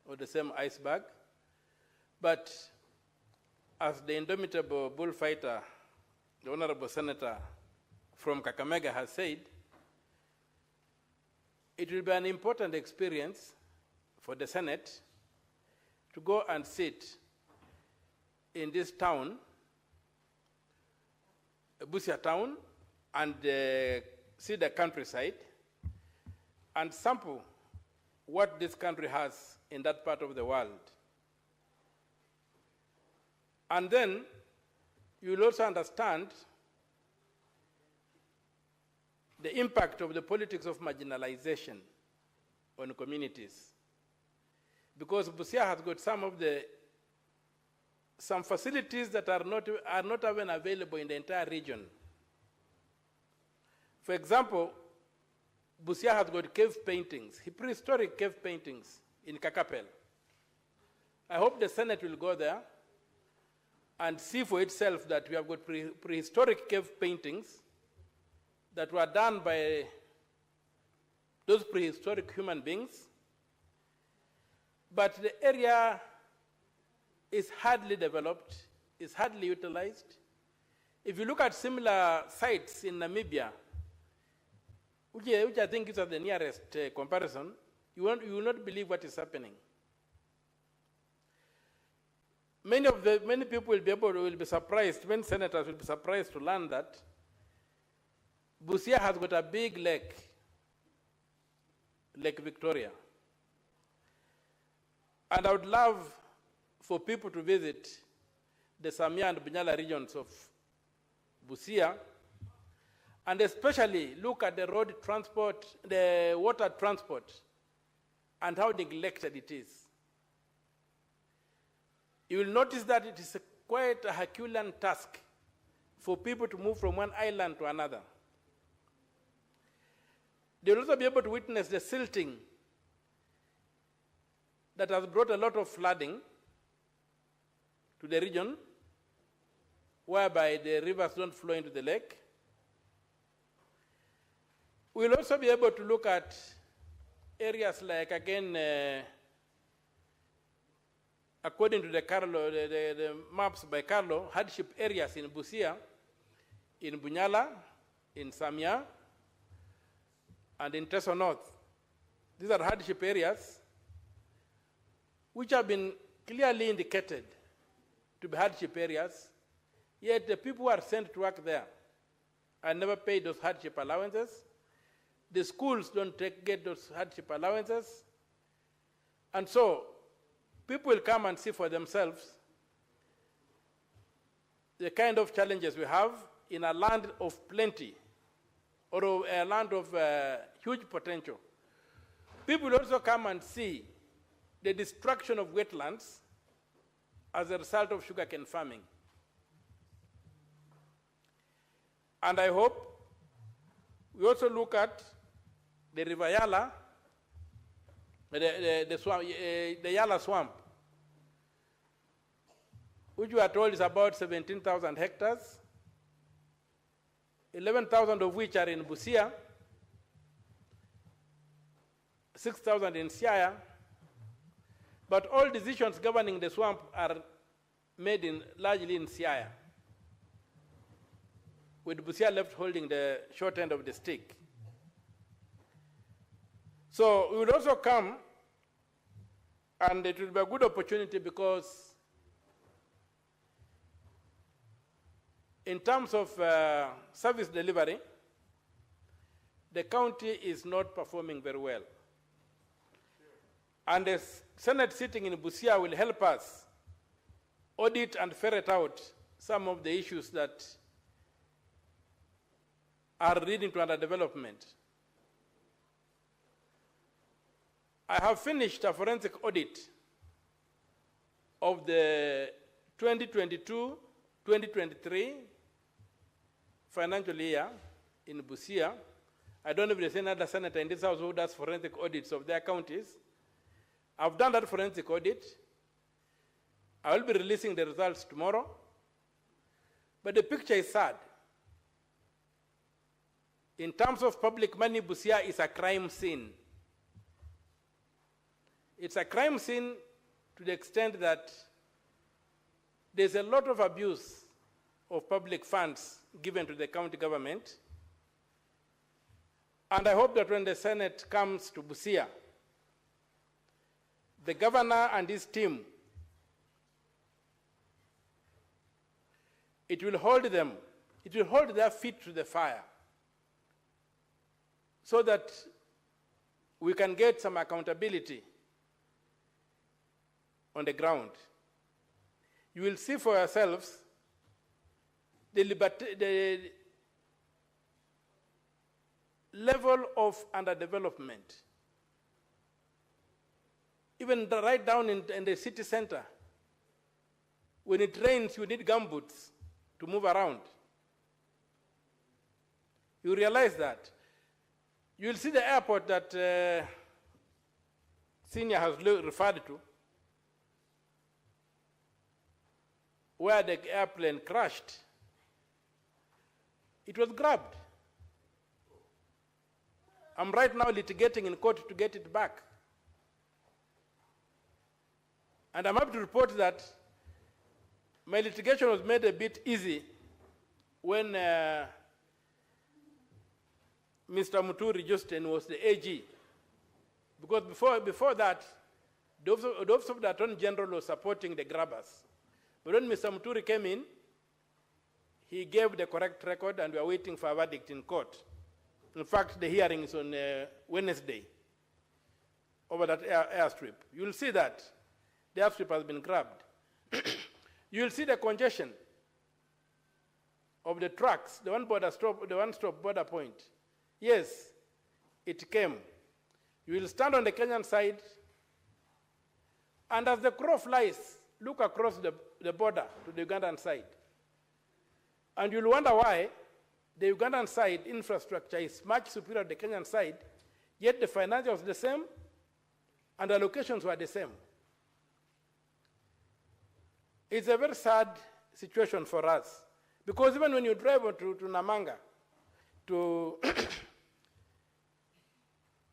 or the same iceberg, but as the indomitable bullfighter, the Honorable Senator from Kakamega has said, it will be an important experience for the Senate to go and sit in this town, Busia town, and see the countryside and sample what this country has in that part of the world. And then you will also understand the impact of the politics of marginalization on communities. Because Busia has got some facilities that are not even available in the entire region. For example, Busia has got cave paintings, prehistoric cave paintings in Kakapel. I hope the Senate will go there and see for itself that we have got prehistoric cave paintings that were done by those prehistoric human beings, but the area is hardly developed, is hardly utilized. If you look at similar sites in Namibia, which I think is the nearest comparison, you will not believe what is happening. Many people will be surprised, many senators will be surprised to learn that Busia has got a big lake, Lake Victoria. And I would love for people to visit the Samia and Bunyala regions of Busia, and especially look at the road transport, the water transport, and how neglected it is. You will notice that it is quite a Herculean task for people to move from one island to another. They will also be able to witness the silting that has brought a lot of flooding to the region, whereby the rivers don't flow into the lake. We will also be able to look at areas like, again, according to the maps by Carlo, hardship areas in Busia, in Bunyala, in Samia, and in Teso North. These are hardship areas which have been clearly indicated to be hardship areas, yet the people who are sent to work there are never paid those hardship allowances. The schools don't get those hardship allowances. And so people will come and see for themselves the kind of challenges we have in a land of plenty, or a land of huge potential. People will also come and see the destruction of wetlands as a result of sugarcane farming. And I hope we also look at the River Yala, the Yala swamp, which we are told is about 17,000 hectares, 11,000 of which are in Busia, 6,000 in Siaya, but all decisions governing the swamp are made largely in Siaya. with Busia left holding the short end of the stick. So we will also come, and it will be a good opportunity because in terms of service delivery, the county is not performing very well. And the Senate sitting in Busia will help us audit and ferret out some of the issues that are leading to underdevelopment. I have finished a forensic audit of the 2022-2023 financial year in Busia. I don't know if there's any other senator in this house who does forensic audits of their counties. I've done that forensic audit. I will be releasing the results tomorrow. But the picture is sad. In terms of public money, Busia is a crime scene. It's a crime scene to the extent that there's a lot of abuse of public funds given to the county government. And I hope that when the Senate comes to Busia, the governor and his team, it will hold their feet to the fire so that we can get some accountability on the ground. You will see for yourselves the level of underdevelopment. Even right down in the city center, when it rains, you need gumboots to move around. You realize that. You will see the airport that Senior has referred to, where the airplane crashed. It was grabbed. I'm right now litigating in court to get it back. And I'm happy to report that my litigation was made a bit easy when Mr. Muturi Justin was the AG. Because before that, the Office of the Attorney General was supporting the grabbers. But when Mr. Muturi came in, he gave the correct record and we are waiting for a verdict in court. In fact, the hearing is on Wednesday over that airstrip. You will see that the airstrip has been grabbed. You will see the congestion of the trucks, the one-stop border point. Yes, it came. You will stand on the Kenyan side, and as the crow flies, look across the border to the Ugandan side. And you'll wonder why the Ugandan side infrastructure is much superior to the Kenyan side, yet the financials are the same, and the allocations were the same. It's a very sad situation for us, because even when you drive to Namanga,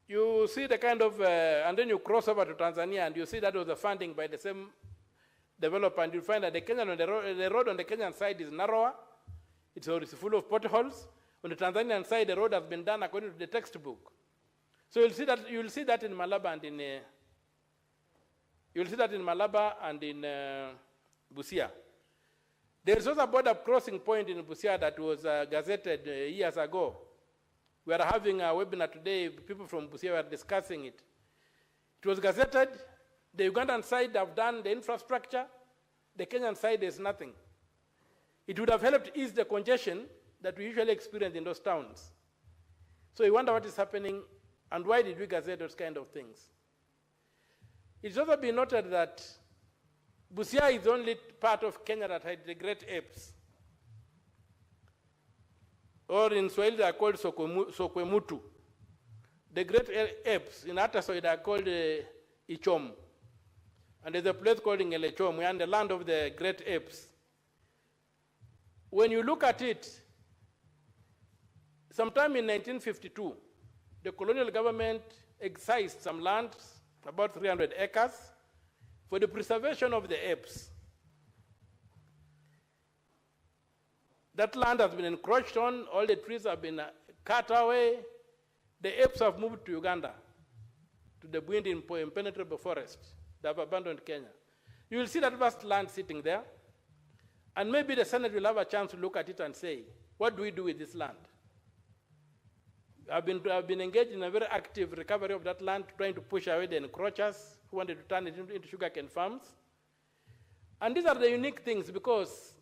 you see the kind of, and then you cross over to Tanzania, and you see that was the funding by the same developer, and you find that the road on the Kenyan side is narrower, it's full of potholes. On the Tanzanian side, the road has been done according to the textbook. So you'll see that in Malaba and in Busia. There is also a border crossing point in Busia that was gazetted years ago. We are having a webinar today. People from Busia were discussing it. It was gazetted. The Ugandan side have done the infrastructure. The Kenyan side is nothing. It would have helped ease the congestion that we usually experience in those towns. So you wonder what is happening and why did we gazette those kind of things. It's also been noted that Busia is the only part of Kenya that had the great apes. Or in Swahili they are called Sokwemutu. The great apes in Atasoy they are called Ichom. And there's a place called Ngelechom, we are in the land of the great apes. When you look at it, sometime in 1952, the colonial government excised some land, about 300 acres, for the preservation of the apes. That land has been encroached on, all the trees have been cut away. The apes have moved to Uganda, to the wind impenetrable forest. They have abandoned Kenya. You will see that vast land sitting there, and maybe the Senate will have a chance to look at it and say, what do we do with this land? I've been engaged in a very active recovery of that land, trying to push away the encroachers who wanted to turn it into sugarcane farms. And these are the unique things, because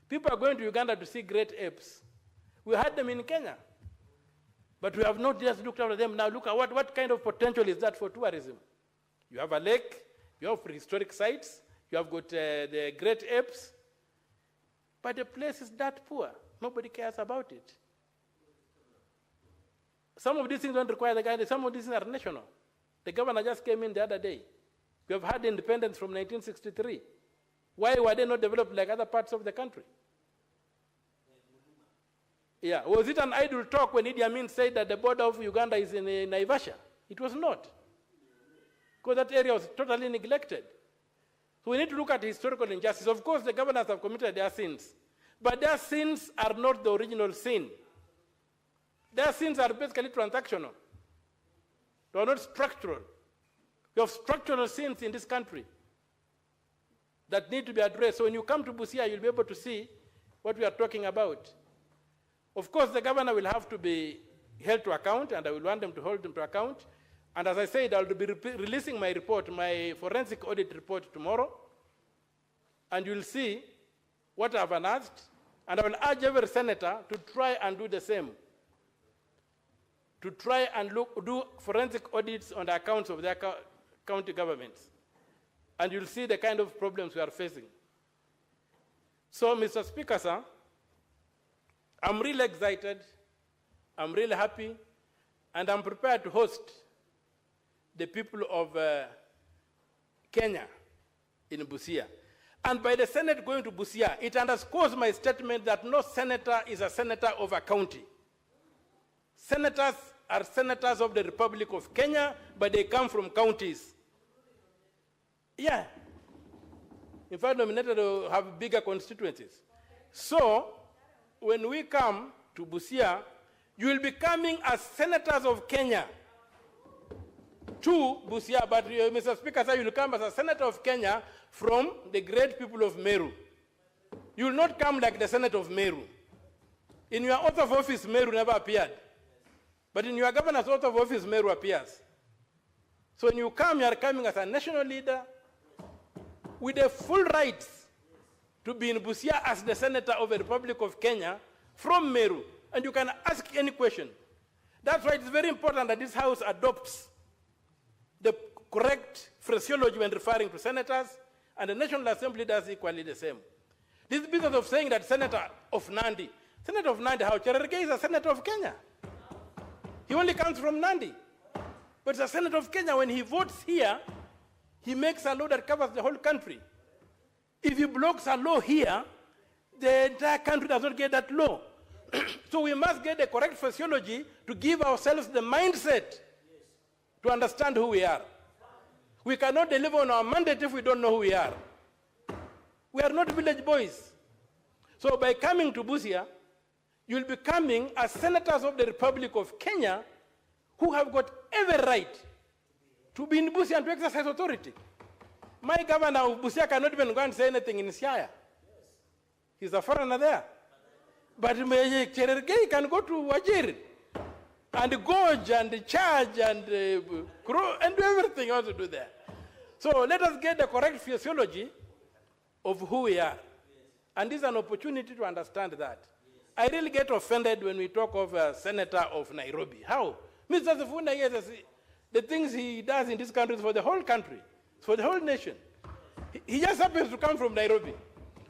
people are going to Uganda to see great apes. We had them in Kenya, but we have not just looked after them. Now look at what kind of potential is that for tourism. You have a lake, you have prehistoric sites, you have got the great apes, but the place is that poor. Nobody cares about it. Some of these things don't require the guidance. Some of these things are national. The governor just came in the other day. We have had independence from 1963. Why were they not developed like other parts of the country? Yeah, was it an idle talk when Idi Amin said that the border of Uganda is in Naivasha? It was not, because that area was totally neglected. So we need to look at historical injustice. Of course, the governors have committed their sins, but their sins are not the original sin. Their sins are basically transactional. They are not structural. We have structural sins in this country that need to be addressed. So when you come to Busia, you'll be able to see what we are talking about. Of course, the governor will have to be held to account, and I will want them to hold him to account. And as I said, I'll be releasing my report, my forensic audit report tomorrow, and you'll see what I've unearthed. And I will urge every senator to try and do the same, to try and do forensic audits on the accounts of their county governments. And you'll see the kind of problems we are facing. So, Mr. Speaker, sir, I'm really excited, I'm really happy, and I'm prepared to host the people of Kenya in Busia. And by the Senate going to Busia, it underscores my statement that no senator is a senator of a county. Senators are senators of the Republic of Kenya, but they come from counties. Yeah. In fact, nominated to have bigger constituencies. So, when we come to Busia, you will be coming as senators of Kenya to Busia, but Mr. Speaker, sir, you will come as a senator of Kenya from the great people of Meru. You will not come like the Senate of Meru. In your oath of office, Meru never appeared. But in your governor's oath of office, Meru appears. So when you come, you are coming as a national leader with the full rights to be in Busia as the senator of the Republic of Kenya from Meru, and you can ask any question. That's why it's very important that this House adopts the correct phraseology when referring to senators, and the National Assembly does equally the same. This business of saying that Senator of Nandi, how Cherargei is a senator of Kenya. He only comes from Nandi. But as a senator of Kenya, when he votes here, he makes a law that covers the whole country. If he blocks a law here, the entire country does not get that law. So we must get the correct phraseology to give ourselves the mindset to understand who we are. We cannot deliver on our mandate if we don't know who we are. We are not village boys. So by coming to Busia, you'll be coming as senators of the Republic of Kenya who have got every right to be in Busia and to exercise authority. My governor of Busia cannot even go and say anything in Siaya. He's a foreigner there. But Cherargei can go to Wajir and gorge and charge and do everything you want to do there. So let us get the correct physiology of who we are. And this is an opportunity to understand that. I really get offended when we talk of a senator of Nairobi. How? Mr. Sifuna, yes, the things he does in this country is for the whole country, it's for the whole nation. He just happens to come from Nairobi,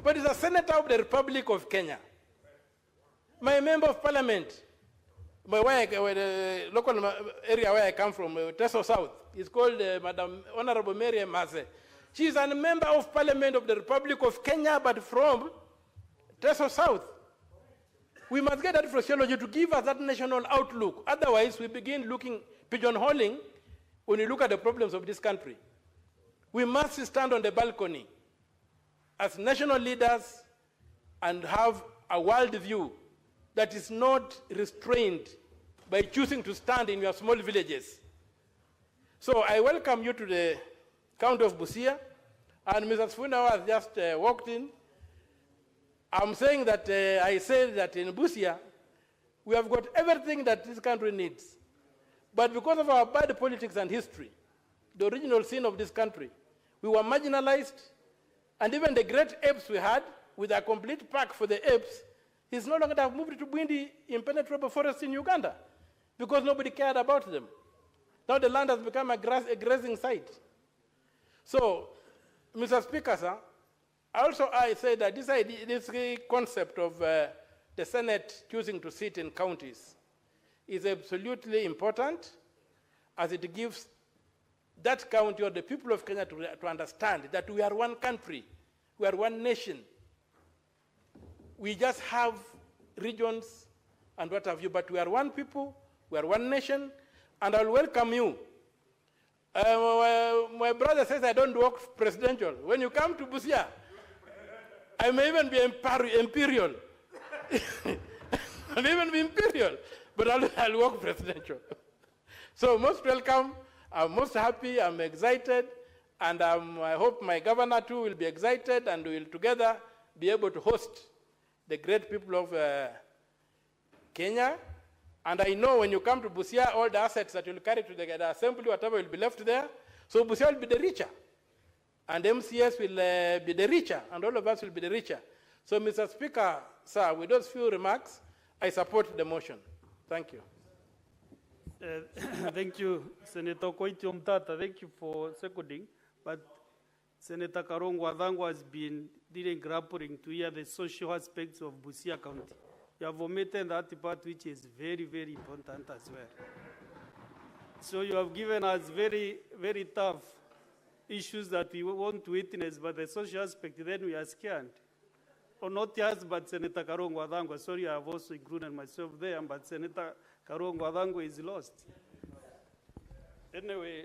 but he's a senator of the Republic of Kenya. My member of parliament, the local area where I come from, Teso South, is called Madam Honorable Mary Mase. She is a member of parliament of the Republic of Kenya, but from Teso South. We must get that phraseology to give us that national outlook. Otherwise, we begin looking, pigeonholing when we look at the problems of this country. We must stand on the balcony as national leaders and have a worldview that is not restrained by choosing to stand in your small villages. So I welcome you to the county of Busia, and Mr. Sifuna has just walked in. I'm saying that I said that in Busia, we have got everything that this country needs. But because of our bad politics and history, the original sin of this country, we were marginalized, and even the great apes we had, with a complete park for the apes, is no longer have moved to Bwindi impenetrable forest in Uganda, because nobody cared about them. Now the land has become a grazing site. So, Mr. Speaker, sir, I say that this concept of the Senate choosing to sit in counties is absolutely important, as it gives that county or the people of Kenya to understand that we are one country, we are one nation. We just have regions and what have you, but we are one people, we are one nation, and I'll welcome you. My brother says I don't work presidential. When you come to Busia, I may even be imperial. I may even be imperial, but I'll work presidential. So most welcome. I'm most happy. I'm excited. And I hope my governor too will be excited, and we will together be able to host the great people of Kenya. And I know when you come to Busia, all the assets that you'll carry to the assembly, whatever will be left there. So Busia will be the richer. And MCS will be the richer, and all of us will be the richer. So, Mr. Speaker, sir, with those few remarks, I support the motion. Thank you. Thank you, Senator Koiti Omtata. Thank you for seconding. But Senator Karongo Wadhango has been grappling to hear the social aspects of Busia County. You have omitted that part, which is very, very important as well. So you have given us very, very tough issues that we want to witness, but the social aspect, then we are scared. Or not just, but Senator Karongo Wadhango. Sorry, I have also included myself there, but Senator Karongo Wadhango is lost. Anyway,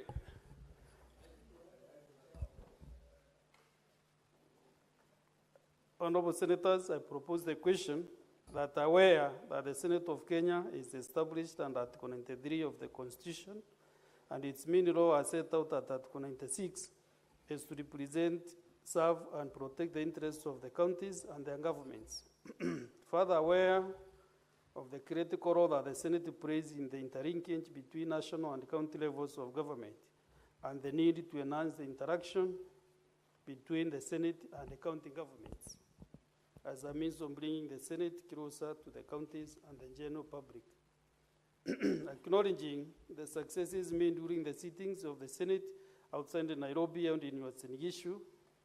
Honorable Senators, I propose the question that aware that the Senate of Kenya is established under Article 93 of the Constitution, and its main law as set out at Article 96 is to represent, serve, and protect the interests of the counties and their governments. Further aware of the critical role that the Senate plays in the interlinkage between national and county levels of government, and the need to enhance the interaction between the Senate and the county governments as a means of bringing the Senate closer to the counties and the general public. Acknowledging the successes made during the sittings of the Senate outside Nairobi and in Uasin Gishu,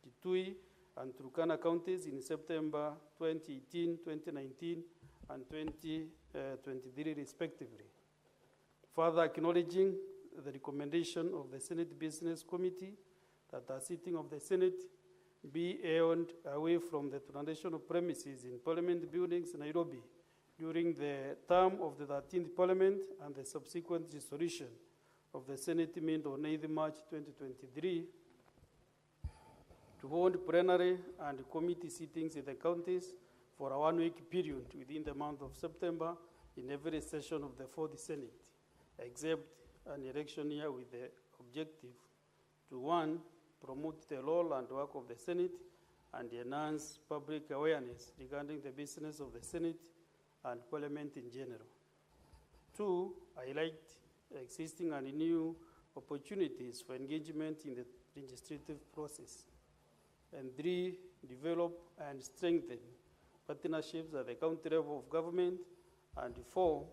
Kitui, and Turkana counties in September 2018, 2019, and 2023 respectively. Further acknowledging the recommendation of the Senate Business Committee that the sitting of the Senate be held away from the traditional premises in Parliament buildings in Nairobi during the term of the 13th Parliament and the subsequent dissolution of the Senate made on 8th March 2023 to hold plenary and committee sittings in the counties for a one-week period within the month of September in every session of the 4th Senate, except an election year, with the objective to, 1, promote the role and work of the Senate and enhance public awareness regarding the business of the Senate and Parliament in general. 2, highlight existing and new opportunities for engagement in the legislative process. And 3, develop and strengthen partnerships at the county level of government. And 4,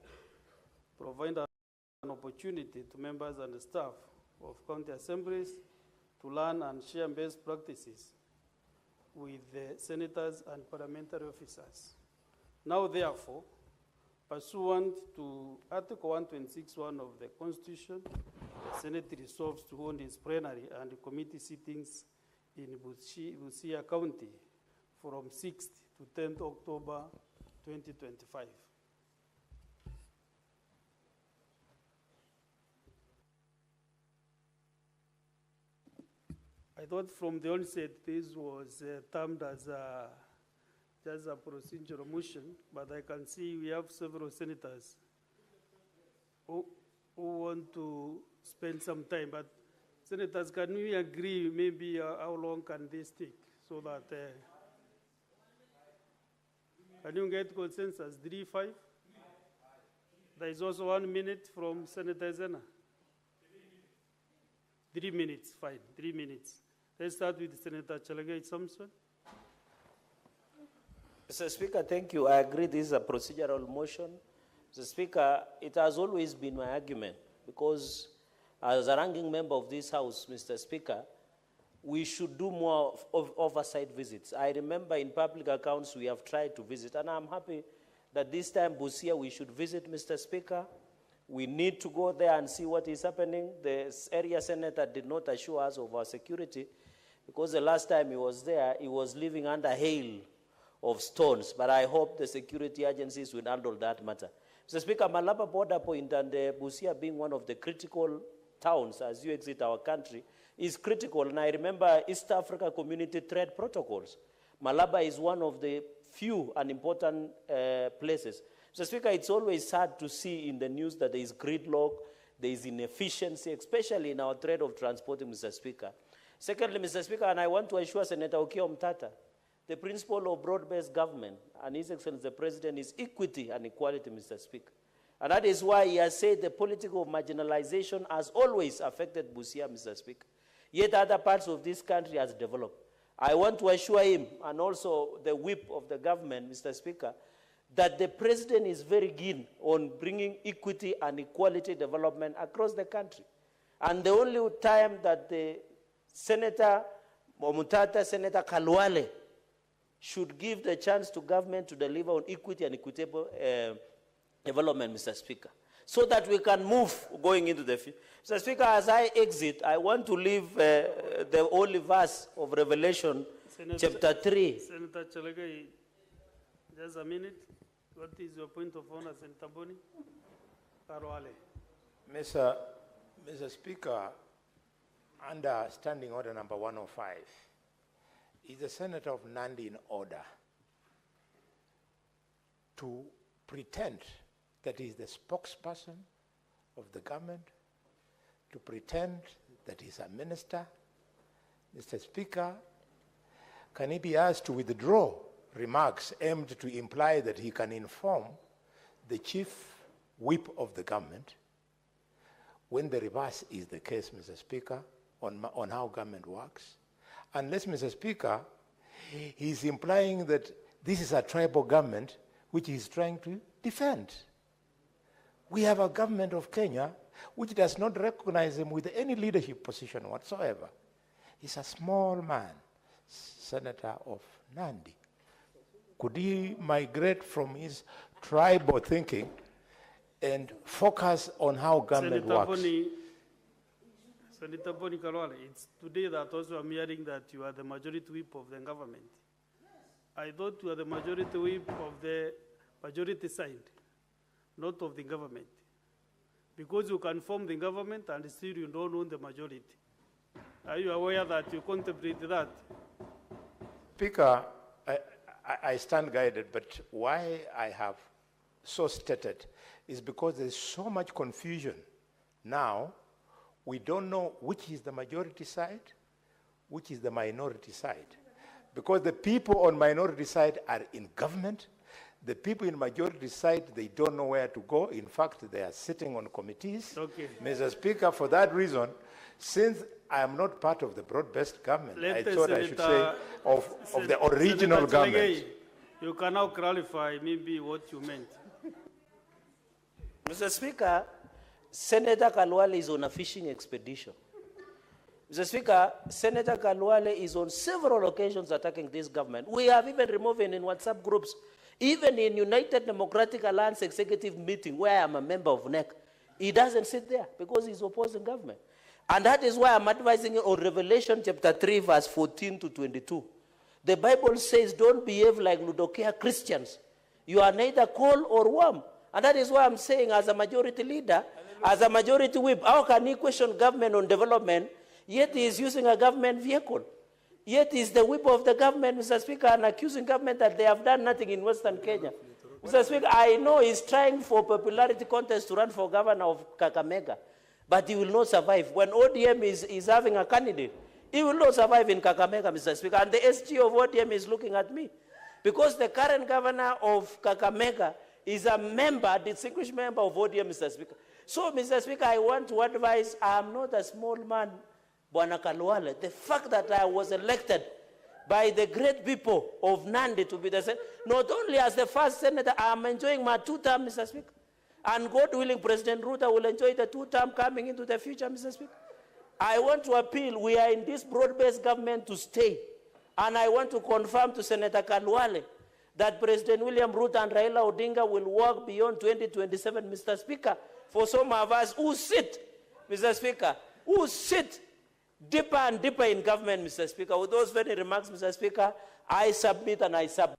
provide an opportunity to members and staff of county assemblies to learn and share best practices with the senators and parliamentary officers. Now, therefore, pursuant to Article 126(1) of the Constitution, the Senate resolves to hold its plenary and committee sittings in Busia County from 6th to 10th October 2025. I thought from the onset this was termed as just a procedural motion, but I can see we have several senators who want to spend some time. But senators, can we agree maybe how long can this take so that can you get consensus? 3-5? There is also 1 minute from Senator Zena. 3 minutes, fine, 3 minutes. Let's start with Senator Chalagai Samson. Mr. Speaker, thank you. I agree this is a procedural motion. Mr. Speaker, it has always been my argument because as a ranking member of this House, Mr. Speaker, we should do more of oversight visits. I remember in public accounts we have tried to visit, and I'm happy that this time, Busia, we should visit, Mr. Speaker. We need to go there and see what is happening. The area senator did not assure us of our security because the last time he was there, he was living under hail of stones. But I hope the security agencies will handle that matter. Mr. Speaker, Malaba border point and Busia being one of the critical towns as you exit our country is critical. And I remember East Africa Community Trade Protocols. Malaba is one of the few and important places. Mr. Speaker, it's always sad to see in the news that there is gridlock, there is inefficiency, especially in our trade of transporting, Mr. Speaker. Secondly, Mr. Speaker, and I want to assure Senator Okiya Omtata, the principle of broad-based government, and His Excellency the President, is equity and equality, Mr. Speaker. And that is why he has said the political marginalization has always affected Busia, Mr. Speaker. Yet other parts of this country has developed. I want to assure him, and also the whip of the government, Mr. Speaker, that the President is very keen on bringing equity and equality development across the country. And the only time that the Senator Omutata, Senator Kalwale, should give the chance to government to deliver on equity and equitable development, Mr. Speaker, so that we can move going into the future. Mr. Speaker, as I exit, I want to leave the holy verse of Revelation, chapter 3. Senator Chalagai, just a minute. What is your point of honor, Senator Boni? Karwale. Mr. Speaker, under Standing Order number 105, is the Senator of Nandi in order to pretend that he is the spokesperson of the government, to pretend that he is a minister? Mr. Speaker, can he be asked to withdraw remarks aimed to imply that he can inform the chief whip of the government when the reverse is the case, Mr. Speaker, on how government works? Unless, Mr. Speaker, he's implying that this is a tribal government which he's trying to defend. We have a government of Kenya which does not recognize him with any leadership position whatsoever. He's a small man, Senator of Nandi. Could he migrate from his tribal thinking and focus on how government works? Senator Boni Kalwale, it's today that also I'm hearing that you are the majority whip of the government. I thought you are the majority whip of the majority side, not of the government. Because you can form the government and still you don't own the majority. Are you aware that you contemplate that? Speaker, I stand guided, but why I have so stated is because there's so much confusion now. We don't know which is the majority side, which is the minority side. Because the people on minority side are in government. The people in majority side, they don't know where to go. In fact, they are sitting on committees. Okay. Mr. Speaker, for that reason, since I am not part of the broad-based government, I thought I should say of the original government. You can now clarify maybe what you meant. Mr. Speaker, Senator Kalwale is on a fishing expedition. Mr. Speaker, Senator Kalwale is on several occasions attacking this government. We have even removed him in WhatsApp groups. Even in United Democratic Alliance executive meeting, where I am a member of NEC, he doesn't sit there because he's opposing government. And that is why I'm advising you on Revelation chapter 3, verse 14 to 22. The Bible says, don't behave like Laodicea Christians. You are neither cold or warm. And that is why I'm saying, as a majority leader, as a majority whip, how can he question government on development, yet he is using a government vehicle? Yet is the whip of the government, Mr. Speaker, and accusing government that they have done nothing in Western Kenya. Mr. Speaker, I know he's trying for popularity contest to run for governor of Kakamega, but he will not survive. When ODM is having a candidate, he will not survive in Kakamega, Mr. Speaker. And the SG of ODM is looking at me. Because the current governor of Kakamega is a member, distinguished member of ODM, Mr. Speaker. So, Mr. Speaker, I want to advise, I am not a small man, Bwana Kalwale. The fact that I was elected by the great people of Nandi to be the Senate, not only as the first senator, I am enjoying my 2 term, Mr. Speaker. And God willing, President Ruto will enjoy the 2 term coming into the future, Mr. Speaker. I want to appeal, we are in this broad-based government to stay. And I want to confirm to Senator Kalwale that President William Ruto and Raila Odinga will work beyond 2027, Mr. Speaker, for some of us who sit, Mr. Speaker, who sit deeper and deeper in government, Mr. Speaker. With those very remarks, Mr. Speaker, I submit and I submit.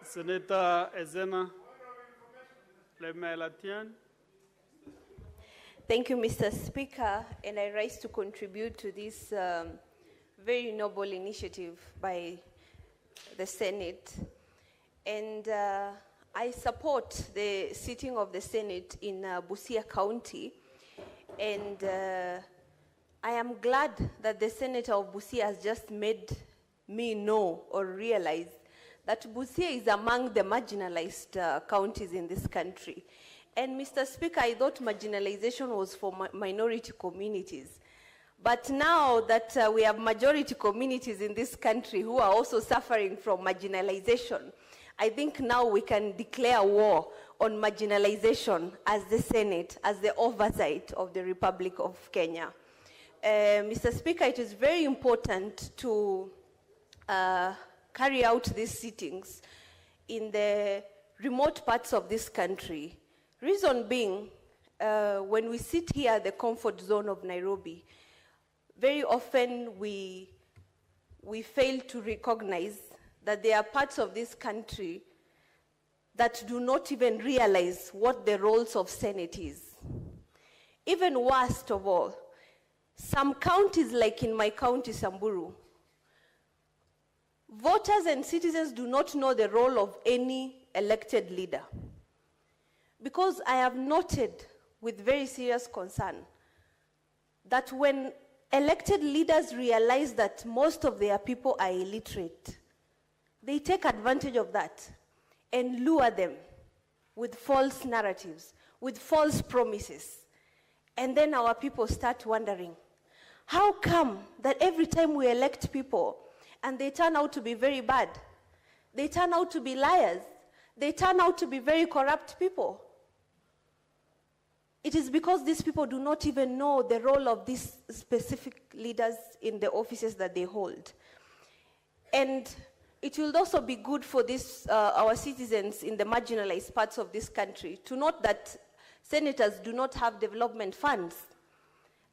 Senator Ezena Lemelatian. Thank you, Mr. Speaker, and I rise to contribute to this very noble initiative by the Senate. And I support the sitting of the Senate in Busia County, and I am glad that the Senator of Busia has just made me know or realize that Busia is among the marginalized counties in this country. And Mr. Speaker, I thought marginalization was for minority communities. But now that we have majority communities in this country who are also suffering from marginalization, I think now we can declare war on marginalization as the Senate, as the oversight of the Republic of Kenya. Mr. Speaker, it is very important to carry out these sittings in the remote parts of this country. Reason being, when we sit here at the comfort zone of Nairobi, very often we fail to recognize that there are parts of this country that do not even realize what the roles of Senate is. Even worst of all, some counties, like in my county, Samburu, voters and citizens do not know the role of any elected leader. Because I have noted with very serious concern that when elected leaders realize that most of their people are illiterate, they take advantage of that and lure them with false narratives, with false promises. And then our people start wondering, how come that every time we elect people and they turn out to be very bad, they turn out to be liars, they turn out to be very corrupt people? It is because these people do not even know the role of these specific leaders in the offices that they hold. And it will also be good for this, our citizens in the marginalized parts of this country to note that senators do not have development funds,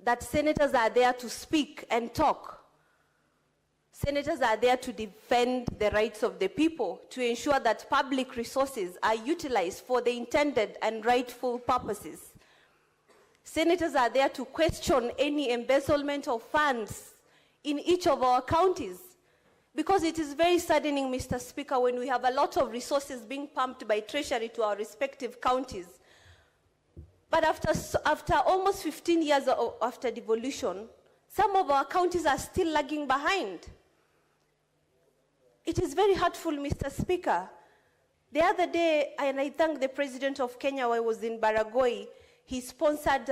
that senators are there to speak and talk. Senators are there to defend the rights of the people, to ensure that public resources are utilized for the intended and rightful purposes. Senators are there to question any embezzlement of funds in each of our counties. Because it is very saddening, Mr. Speaker, when we have a lot of resources being pumped by Treasury to our respective counties. But after almost 15 years after devolution, some of our counties are still lagging behind. It is very hurtful, Mr. Speaker. The other day, and I thank the President of Kenya when I was in Baragoi, he sponsored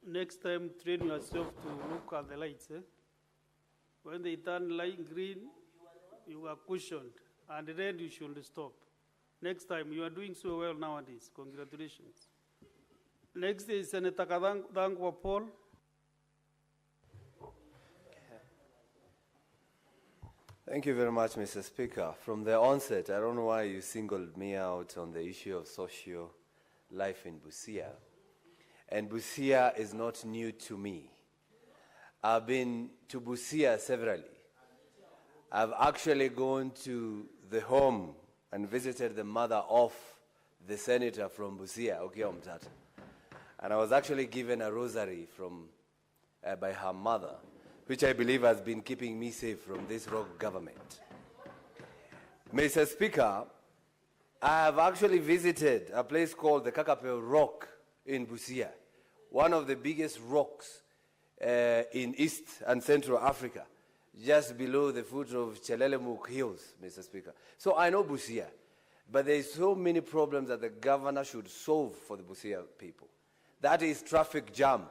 Next time, train yourself to look at the lights. When they turn light green, you are cushioned, and red, you should stop. Next time, you are doing so well nowadays. Congratulations. Next is Senator Kadangwa Paul. Thank you very much, Mr. Speaker. From the onset, I don't know why you singled me out on the issue of social life in Busia. And Busia is not new to me. I've been to Busia severally. I've actually gone to the home and visited the mother of the senator from Busia, Okiya Mtata. And I was actually given a rosary by her mother, which I believe has been keeping me safe from this rogue government. Mr. Speaker, I have actually visited a place called the Kakapel Rock in Busia, one of the biggest rocks in East and Central Africa, just below the foot of Chelelemuk Hills, Mr. Speaker. So I know Busia, but there are so many problems that the governor should solve for the Busia people. That is traffic jam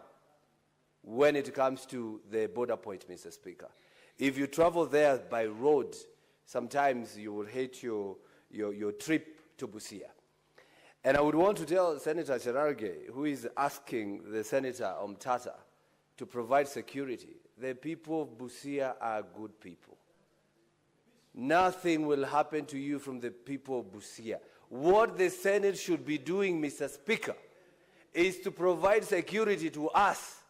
when it comes to the border point, Mr. Speaker. If you travel there by road, sometimes you will hate your trip to Busia. And I would want to tell Senator Cherargei, who is asking the Senator Omtata to provide security, the people of Busia are good people. Nothing will happen to you from the people of Busia. What the Senate should be doing, Mr. Speaker, is to provide security to us,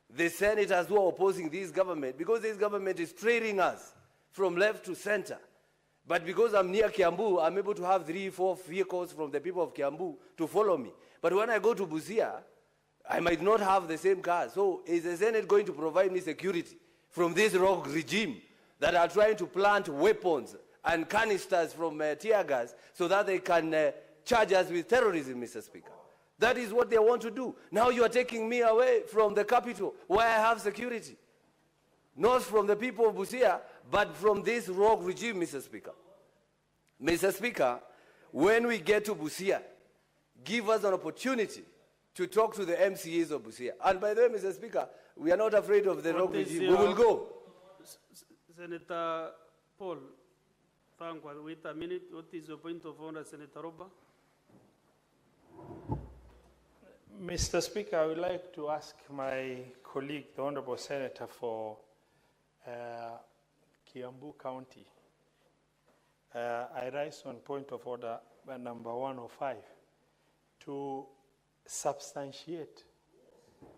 the senators who are opposing this government, because this government is trading us from left to center. But because I'm near Kiambu, I'm able to have 3, 4 vehicles from the people of Kiambu to follow me. But when I go to Busia, I might not have the same car. So is the Senate going to provide me security from this rogue regime that are trying to plant weapons and canisters from tear gas so that they can charge us with terrorism, Mr. Speaker? That is what they want to do. Now you are taking me away from the capital where I have security. Not from the people of Busia, but from this rogue regime, Mr. Speaker. Mr. Speaker, when we get to Busia, give us an opportunity to talk to the MCAs of Busia. And by the way, Mr. Speaker, we are not afraid of the rogue regime. We will go. Senator Paul, thank you. Wait a minute. What is your point of order, Senator Roba? Mr. Speaker, I would like to ask my colleague, the Honorable Senator for Kiambu County. I rise on point of order number 105 to substantiate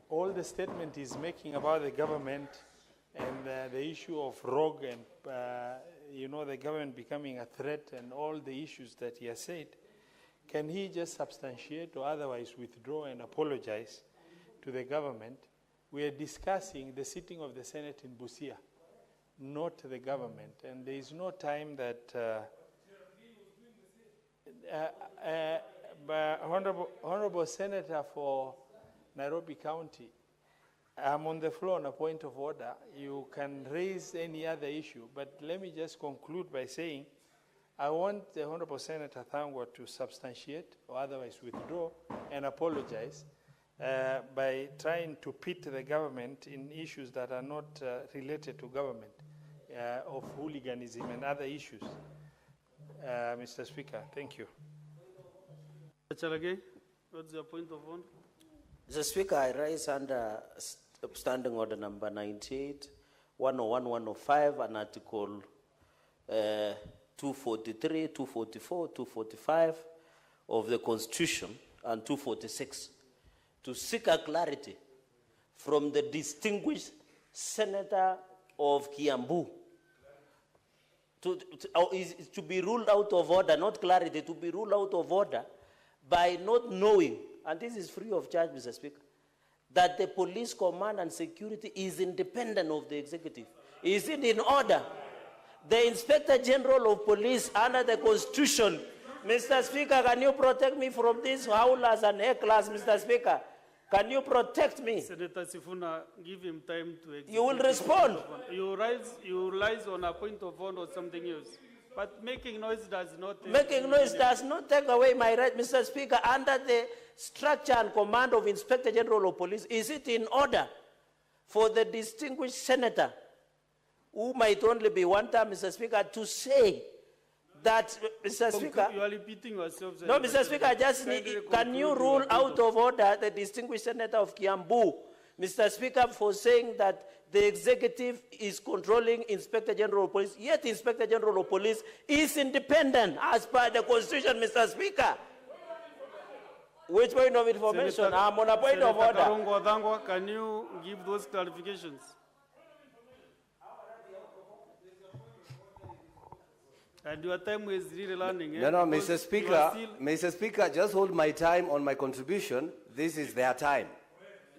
all the statement he's making about the government and the issue of rogue and, the government becoming a threat and all the issues that he has said. Can he just substantiate or otherwise withdraw and apologize to the government? We are discussing the sitting of the Senate in Busia, not the government. And there is no time that Honorable Senator for Nairobi County, I'm on the floor on a point of order. You can raise any other issue, but let me just conclude by saying I want the Honorable Senator Thangwa to substantiate or otherwise withdraw and apologize by trying to pit the government in issues that are not related to government, of hooliganism and other issues. Mr. Speaker, thank you. Chalage, what's your point of order? Mr. Speaker, I rise under Standing Order number 98, 101, 105, and Article 243, 244, 245 of the Constitution, and 246, to seek a clarity from the distinguished Senator of Kiambu to be ruled out of order, not clarity, to be ruled out of order by not knowing, and this is free of charge, Mr. Speaker, that the police command and security is independent of the executive. Is it in order? The Inspector General of Police under the Constitution, Mr. Speaker, can you protect me from these howlers and hecklers, Mr. Speaker? Can you protect me? Senator Sifuna, give him time to execute. You will respond. You rise on a point of order or something else. But making noise does not... Making noise does not take away my right, Mr. Speaker. Under the structure and command of Inspector General of Police, is it in order for the distinguished senator, who might only be one term, Mr. Speaker, to say that, Mr. Speaker... You are repeating yourself. No, Mr. Speaker, I just need... Can you rule out of order the distinguished senator of Kiambu, Mr. Speaker, for saying that the executive is controlling Inspector General of Police, yet Inspector General of Police is independent as per the Constitution, Mr. Speaker? Which point of information? Senator, I'm on a point Senator of order. Karongo Odangwa, can you give those clarifications? And your time is really running. No, Mr. Speaker, Mr. Speaker, just hold my time on my contribution. This is their time.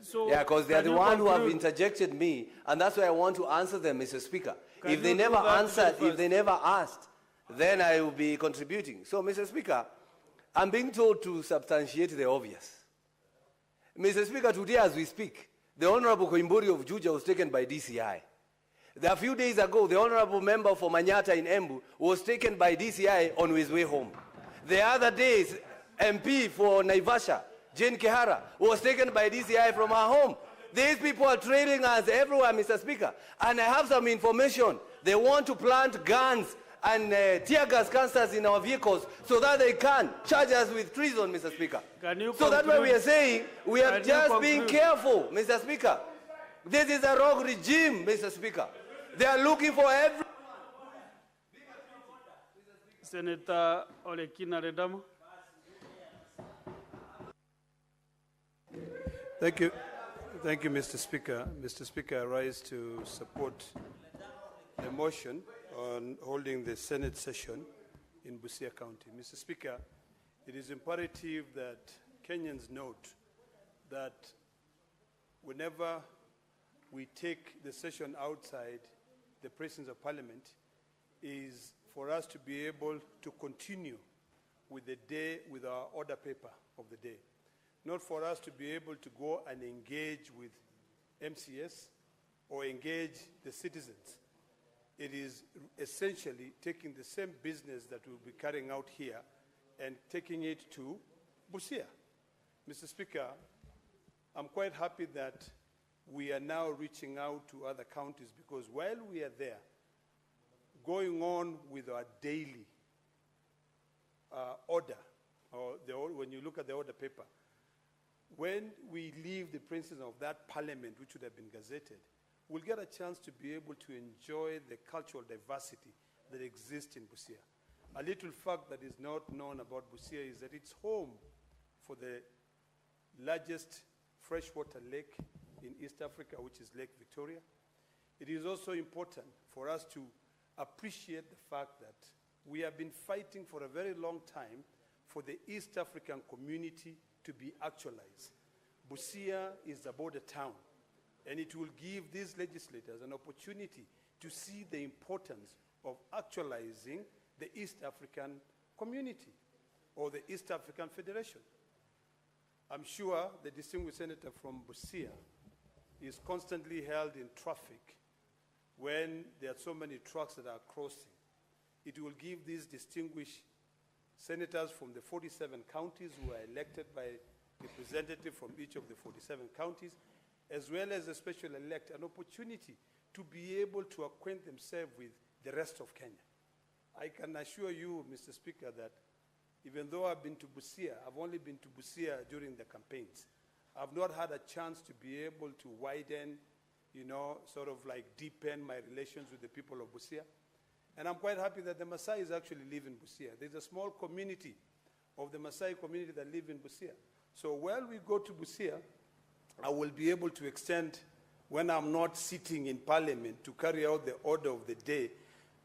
So Yeah, because they are can the you one who have conclude? interjected me, and that's why I want to answer them, Mr. Speaker. Can If they you do never that answered, very if they never asked, then I will be contributing. So, Mr. Speaker, I'm being told to substantiate the obvious. Mr. Speaker, today as we speak, the Honorable Koimburi of Juja was taken by DCI. A few days ago, the Honorable member for Manyata in Embu was taken by DCI on his way home. The other days, MP for Naivasha, Jane Kehara, was taken by DCI from her home. These people are trailing us everywhere, Mr. Speaker. And I have some information. They want to plant guns and tear gas canisters in our vehicles so that they can charge us with treason, Mr. Speaker. So that's why we are saying we are just being careful, Mr. Speaker. This is a rogue regime, Mr. Speaker. They are looking for every... Senator Olekina Redamo. Thank you. Thank you, Mr. Speaker. Mr. Speaker, I rise to support the motion on holding the Senate session in Busia County. Mr. Speaker, it is imperative that Kenyans note that whenever we take the session outside the presence of Parliament is for us to be able to continue with the day, with our order paper of the day. Not for us to be able to go and engage with MCS or engage the citizens. It is essentially taking the same business that we'll be carrying out here and taking it to Busia. Mr. Speaker, I'm quite happy that we are now reaching out to other counties because while we are there, going on with our daily order, or when you look at the order paper, when we leave the presence of that parliament, which would have been gazetted, we'll get a chance to be able to enjoy the cultural diversity that exists in Busia. A little fact that is not known about Busia is that it's home for the largest freshwater lake in East Africa, which is Lake Victoria. It is also important for us to appreciate the fact that we have been fighting for a very long time for the East African community to be actualized. Busia is a border town, and it will give these legislators an opportunity to see the importance of actualizing the East African community or the East African Federation. I'm sure the distinguished senator from Busia is constantly held in traffic when there are so many trucks that are crossing. It will give these distinguished senators from the 47 counties who are elected by representatives from each of the 47 counties, as well as the special elect, an opportunity to be able to acquaint themselves with the rest of Kenya. I can assure you, Mr. Speaker, that even though I've been to Busia, I've only been to Busia during the campaigns. I've not had a chance to be able to widen, sort of like deepen my relations with the people of Busia. And I'm quite happy that the Maasais actually live in Busia. There's a small community of the Maasai community that live in Busia. So while we go to Busia, I will be able to extend, when I'm not sitting in Parliament, to carry out the order of the day,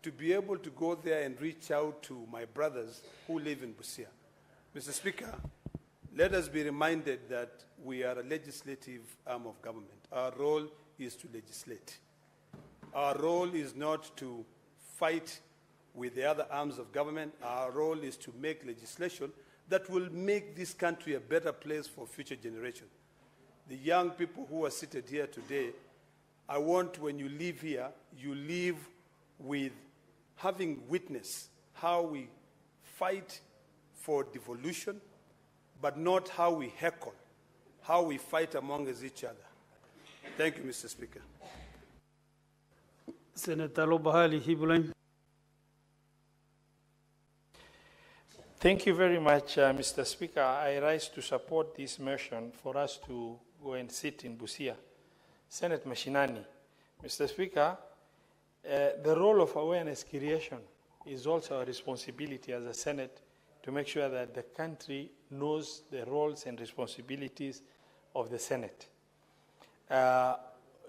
to be able to go there and reach out to my brothers who live in Busia. Mr. Speaker, let us be reminded that we are a legislative arm of government. Our role is to legislate. Our role is not to fight with the other arms of government. Our role is to make legislation that will make this country a better place for future generations. The young people who are seated here today, I want when you leave here, you leave with having witnessed how we fight for devolution, but not how we heckle, how we fight among each other. Thank you, Mr. Speaker. Senator Lobahali Hibulin. Thank you very much, Mr. Speaker. I rise to support this motion for us to go and sit in Busia. Senate Mashinani. Mr. Speaker, the role of awareness creation is also a responsibility as a Senate to make sure that the country knows the roles and responsibilities of the Senate.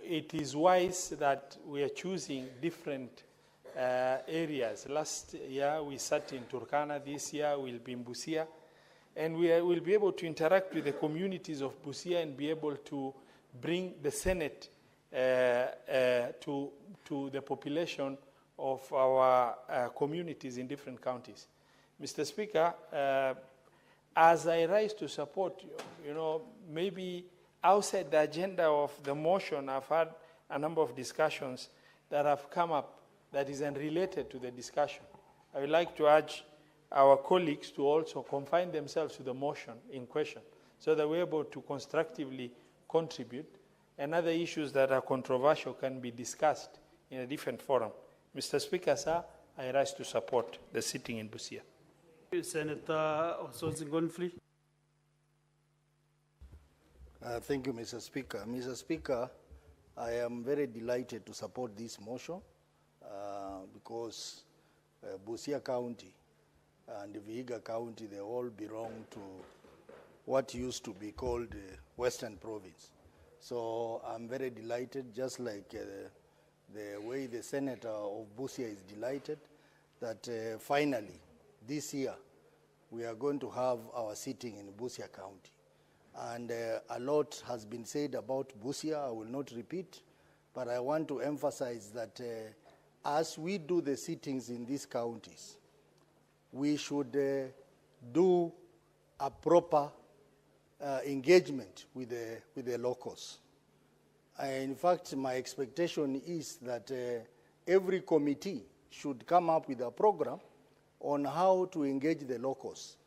It is wise that we are choosing different areas. Last year we sat in Turkana, this year we'll be in Busia. and will be able to interact with the communities of Busia and be able to bring the Senate to the population of our communities in different counties. Mr. Speaker, as I rise to support you, maybe outside the agenda of the motion, I've had a number of discussions that have come up that is unrelated to the discussion. I would like to urge our colleagues to also confine themselves to the motion in question so that we're able to constructively contribute, and other issues that are controversial can be discussed in a different forum. Mr. Speaker, sir, I rise to support the sitting in Busia. Senator Osotsi-Gonfli. Thank you, Mr. Speaker. Mr. Speaker, I am very delighted to support this motion because Busia County and Vihiga County, they all belong to what used to be called Western Province. So I'm very delighted, just like the way the senator of Busia is delighted, that finally this year we are going to have our sitting in Busia County. And a lot has been said about Busia. I will not repeat, but I want to emphasize that as we do the sittings in these counties, we should do a proper engagement with the locals. In fact, my expectation is that every committee should come up with a program on how to engage the locals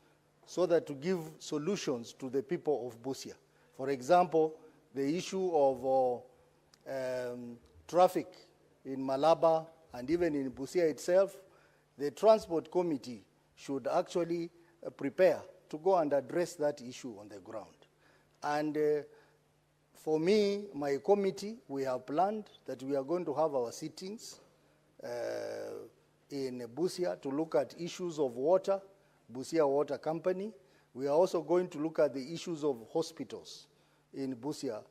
so that to give solutions to the people of Busia. For example, the issue of traffic in Malaba and even in Busia itself, the transport committee should actually prepare to go and address that issue on the ground. And for me, my committee, we have planned that we are going to have our sittings in Busia to look at issues of water, Busia Water Company. We are also going to look at the issues of hospitals in Busia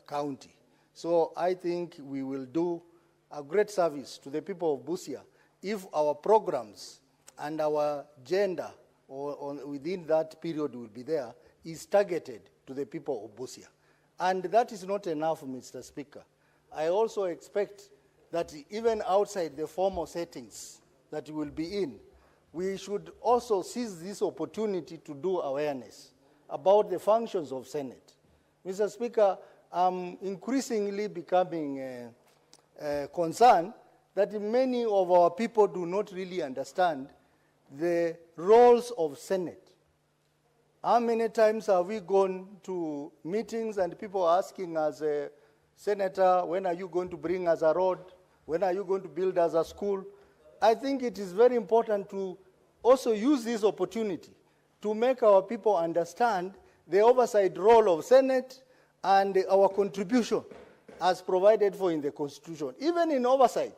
County. So I think we will do a great service to the people of Busia if our programs and our agenda within that period will be there is targeted to the people of Busia. And that is not enough, Mr. Speaker. I also expect that even outside the formal settings that we will be in, we should also seize this opportunity to do awareness about the functions of Senate. Mr. Speaker, I'm increasingly becoming concerned that many of our people do not really understand the roles of Senate. How many times have we gone to meetings and people asking us, Senator, when are you going to bring us a road? When are you going to build us a school? I think it is very important to also use this opportunity to make our people understand the oversight role of Senate and our contribution as provided for in the Constitution. Even in oversight,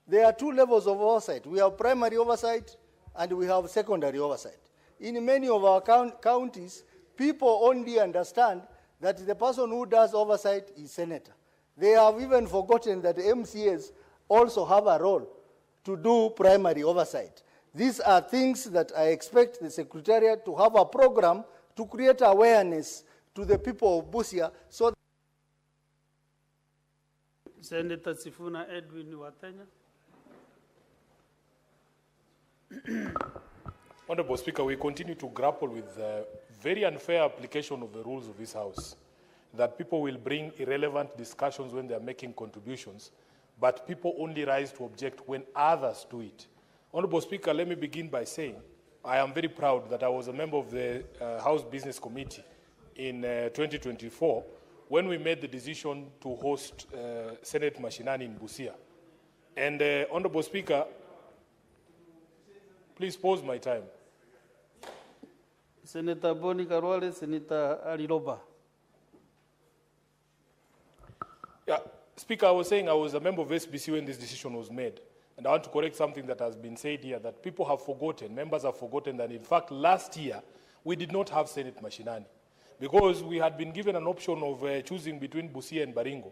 there are two levels of oversight. We have primary oversight and we have secondary oversight. In many of our counties, people only understand that the person who does oversight is senator. They have even forgotten that MCAs also have a role to do primary oversight. These are things that I expect the Secretariat to have a program to create awareness to the people of Busia so that Senator Sifuna Edwin Watenya. Honorable Speaker, we continue to grapple with the very unfair application of the rules of this House, that people will bring irrelevant discussions when they are making contributions, but people only rise to object when others do it. Honorable Speaker, let me begin by saying I am very proud that I was a member of the House Business Committee in 2024 when we made the decision to host Senate Mashinani in Busia. And Honorable Speaker, please pause my time. Senator Boni Karwale, Senator Aliroba. Yeah, Speaker, I was saying I was a member of SBC when this decision was made. And I want to correct something that has been said here, that people have forgotten, members have forgotten that in fact last year we did not have Senate Mashinani because we had been given an option of choosing between Busia and Baringo.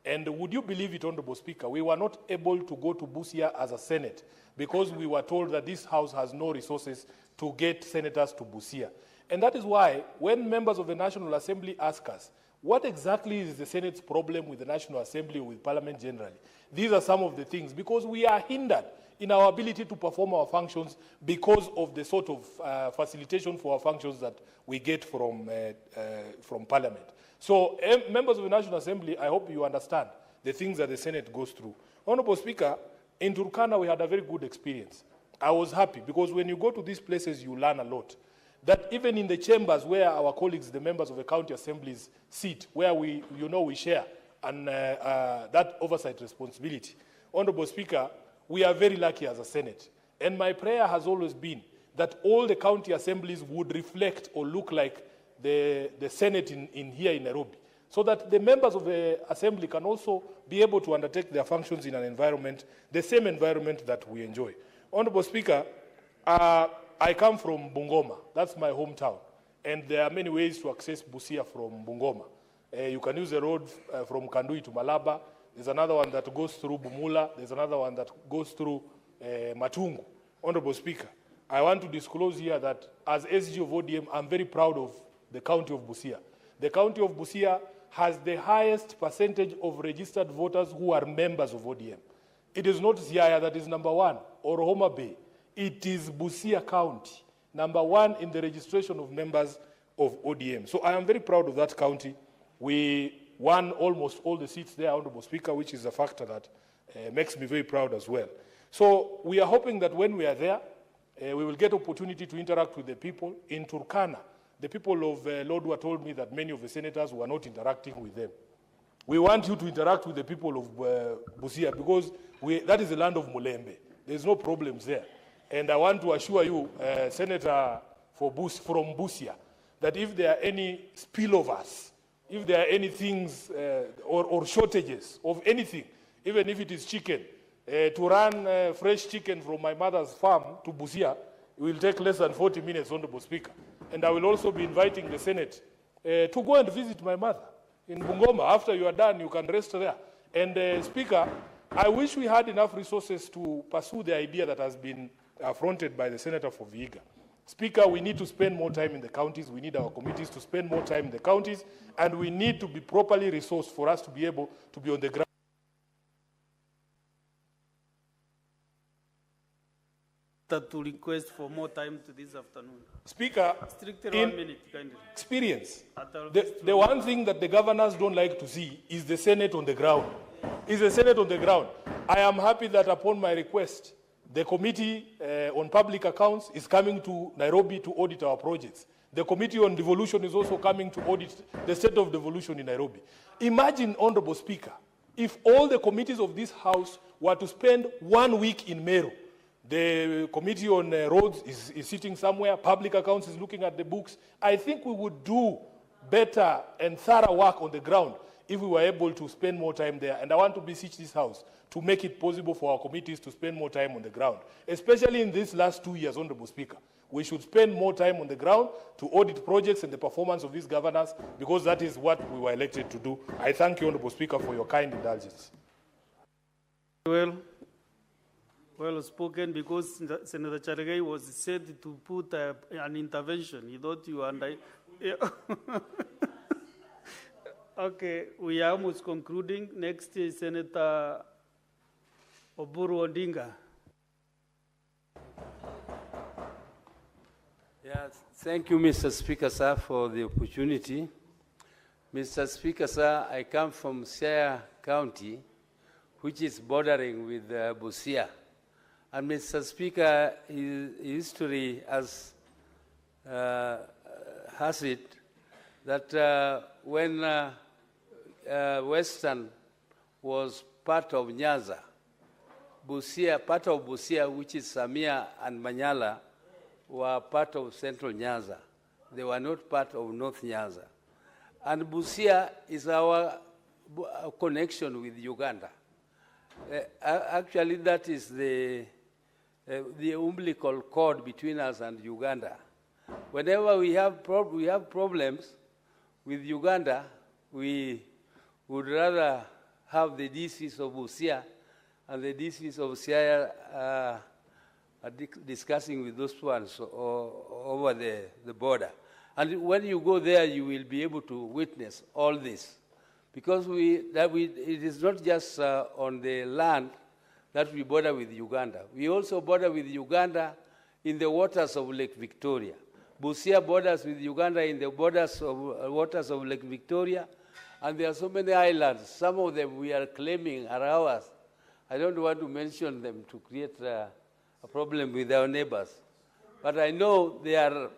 And would you believe it, Honorable Speaker, we were not able to go to Busia as a Senate because we were told that this House has no resources to get senators to Busia. And that is why when members of the National Assembly ask us, what exactly is the Senate's problem with the National Assembly or with Parliament generally? These are some of the things, because we are hindered in our ability to perform our functions because of the sort of facilitation for our functions that we get from Parliament. So, members of the National Assembly, I hope you understand the things that the Senate goes through. Honorable Speaker, in Turkana, we had a very good experience. I was happy because when you go to these places, you learn a lot. That even in the chambers where our colleagues, the members of the county assemblies, sit, where we share and that oversight responsibility. Honorable Speaker, we are very lucky as a Senate. And my prayer has always been that all the county assemblies would reflect or look like the Senate here in Nairobi, so that the members of the assembly can also be able to undertake their functions in an environment, the same environment that we enjoy. Honorable Speaker, I come from Bungoma. That's my hometown. And there are many ways to access Busia from Bungoma. You can use the road from Kandui to Malaba. There's another one that goes through Bumula. There's another one that goes through Matungu. Honorable Speaker, I want to disclose here that as SG of ODM, I'm very proud of the county of Busia. The county of Busia has the highest percentage of registered voters who are members of ODM. It is not Siaya that is number one, or Homa Bay. It is Busia County, number one in the registration of members of ODM. So I am very proud of that county. We won almost all the seats there, Honorable Speaker, which is a factor that makes me very proud as well. So we are hoping that when we are there, we will get opportunity to interact with the people. In Turkana, the people of Lodwar told me that many of the senators were not interacting with them. We want you to interact with the people of Busia because that is the land of Mulembe. There's no problems there. And I want to assure you, Senator from Busia, that if there are any spillovers, if there are any things or shortages of anything, even if it is chicken, to run fresh chicken from my mother's farm to Busia, it will take less than 40 minutes, Honorable Speaker. And I will also be inviting the Senate to go and visit my mother in Bungoma. After you are done, you can rest there. And Speaker, I wish we had enough resources to pursue the idea that has been affronted by the Senator for Vihiga. Speaker, we need to spend more time in the counties. We need our committees to spend more time in the counties, and we need to be properly resourced for us to be able to be on the ground. To request for more time to this afternoon. Speaker, strictly 1 minute, kindly. Experience. The one thing that the governors don't like to see is the Senate on the ground. Is the Senate on the ground. I am happy that upon my request, the Committee on Public Accounts is coming to Nairobi to audit our projects. The Committee on Devolution is also coming to audit the state of devolution in Nairobi. Imagine, Honorable Speaker, if all the committees of this House were to spend 1 week in Meru. The Committee on Roads is sitting somewhere, Public Accounts is looking at the books. I think we would do better and thorough work on the ground if we were able to spend more time there. And I want to beseech this House to make it possible for our committees to spend more time on the ground, especially in these last 2 years, Honorable Speaker. We should spend more time on the ground to audit projects and the performance of these governors, because that is what we were elected to do. I thank you, Honorable Speaker, for your kind indulgence. Well spoken, because Senator Charagai was said to put an intervention. He thought you and I. Yeah. Okay, we are almost concluding. Next is Senator Oburu Odinga. Yes, thank you, Mr. Speaker, sir, for the opportunity. Mr. Speaker, sir, I come from Siaya County, which is bordering with Busia. And Mr. Speaker, history has it that when Western was part of Nyanza, Busia, part of Busia, which is Samia and Manyala, were part of Central Nyanza. They were not part of North Nyanza. And Busia is our connection with Uganda. Actually, that is the umbilical cord between us and Uganda. Whenever we have problems with Uganda, we would rather have the DCs of Busia and the DCs of Siaya are discussing with those ones over the border. And when you go there, you will be able to witness all this. Because it is not just on the land that we border with Uganda. We also border with Uganda in the waters of Lake Victoria. Busia borders with Uganda in the waters of Lake Victoria. And there are so many islands. Some of them we are claiming are ours. I don't want to mention them to create a problem with our neighbors. But I know they are,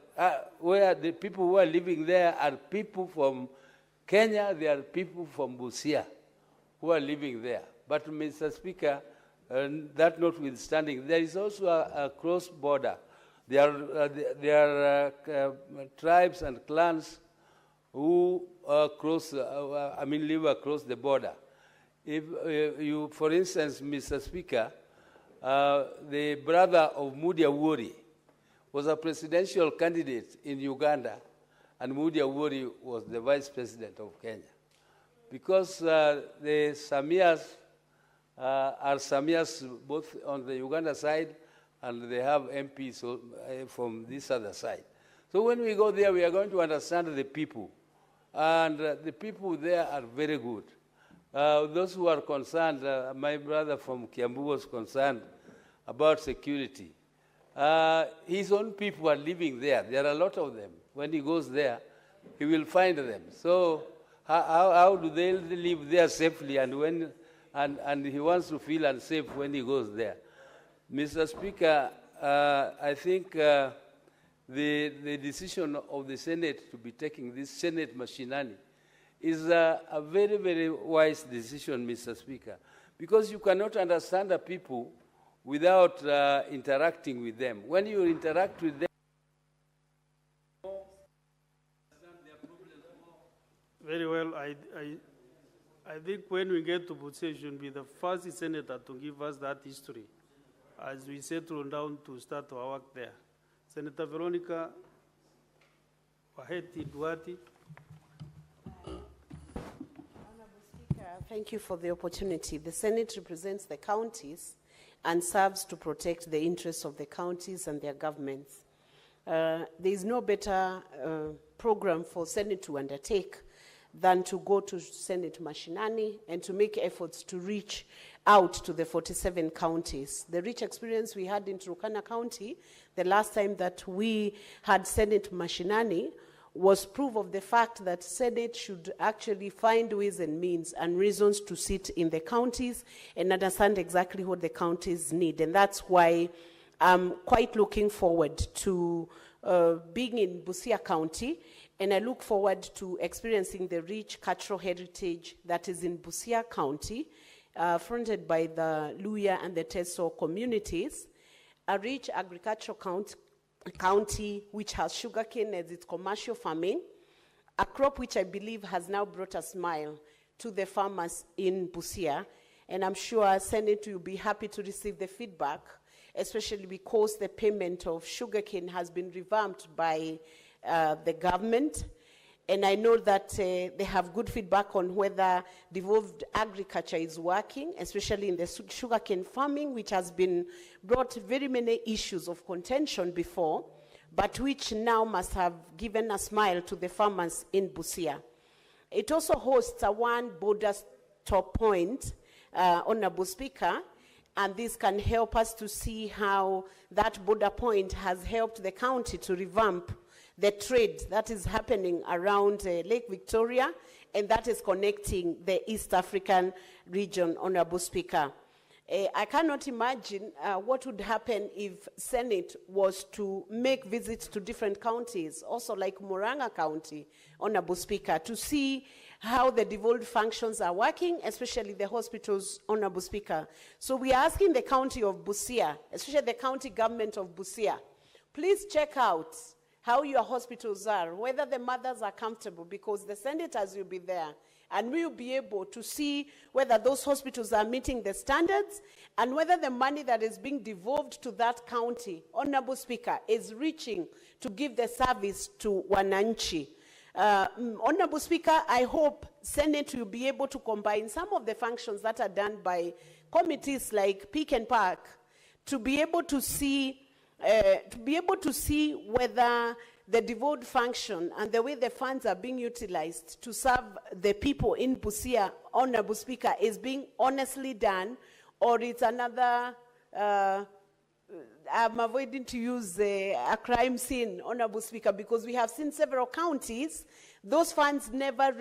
where the people who are living there are people from Kenya, they are people from Busia who are living there. But, Mr. Speaker, that notwithstanding, there is also a cross-border. There are tribes and clans who live across the border. If you, for instance, Mr. Speaker, the brother of Moody Awori was a presidential candidate in Uganda, and Moody Awori was the vice president of Kenya. Because the Samias are Samias both on the Uganda side, and they have MPs from this other side. So when we go there, we are going to understand the people. And the people there are very good. Those who are concerned, my brother from Kiambu was concerned about security. His own people are living there. There are a lot of them. When he goes there, he will find them. So how do they live there safely? And he wants to feel unsafe when he goes there. Mr. Speaker, I think the decision of the Senate to be taking this Senate machinani is a very, very wise decision, Mr. Speaker, because you cannot understand the people without interacting with them. When you interact with them, very well. I think when we get to Busia, you should be the first senator to give us that history as we settle down to start our work there. Senator Veronica Waheti Duati. Thank you for the opportunity. The Senate represents the counties and serves to protect the interests of the counties and their governments. There is no better program for Senate to undertake than to go to Senate Mashinani and to make efforts to reach out to the 47 counties. The rich experience we had in Turkana County, the last time that we had Senate Mashinani, was proof of the fact that Senate should actually find ways and means and reasons to sit in the counties and understand exactly what the counties need. And that's why I'm quite looking forward to being in Busia County, and I look forward to experiencing the rich cultural heritage that is in Busia County, fronted by the Luya and the Teso communities, a rich agricultural county which has sugarcane as its commercial farming, a crop which I believe has now brought a smile to the farmers in Busia, and I'm sure Senate will be happy to receive the feedback, especially because the payment of sugarcane has been revamped by the government. And I know that they have good feedback on whether devolved agriculture is working, especially in the sugarcane farming, which has been brought very many issues of contention before, but which now must have given a smile to the farmers in Busia. It also hosts a one border stop point, Honorable Speaker, and this can help us to see how that border point has helped the county to revamp the trade that is happening around Lake Victoria, and that is connecting the East African region, Honorable Speaker. I cannot imagine what would happen if Senate was to make visits to different counties, also like Murang'a County, Honorable Speaker, to see how the devolved functions are working, especially the hospitals, Honorable Speaker. So we are asking the county of Busia, especially the county government of Busia, please check out how your hospitals are, whether the mothers are comfortable, because the senators will be there, and we will be able to see whether those hospitals are meeting the standards and whether the money that is being devolved to that county, Honorable Speaker, is reaching to give the service to Wananchi. Honorable Speaker, I hope Senate will be able to combine some of the functions that are done by committees like Peak and Park to be able to see whether the devolved function and the way the funds are being utilized to serve the people in Busia, Honorable Speaker, is being honestly done, or it's another, I'm avoiding to use a crime scene, Honorable Speaker, because we have seen several counties, those funds never.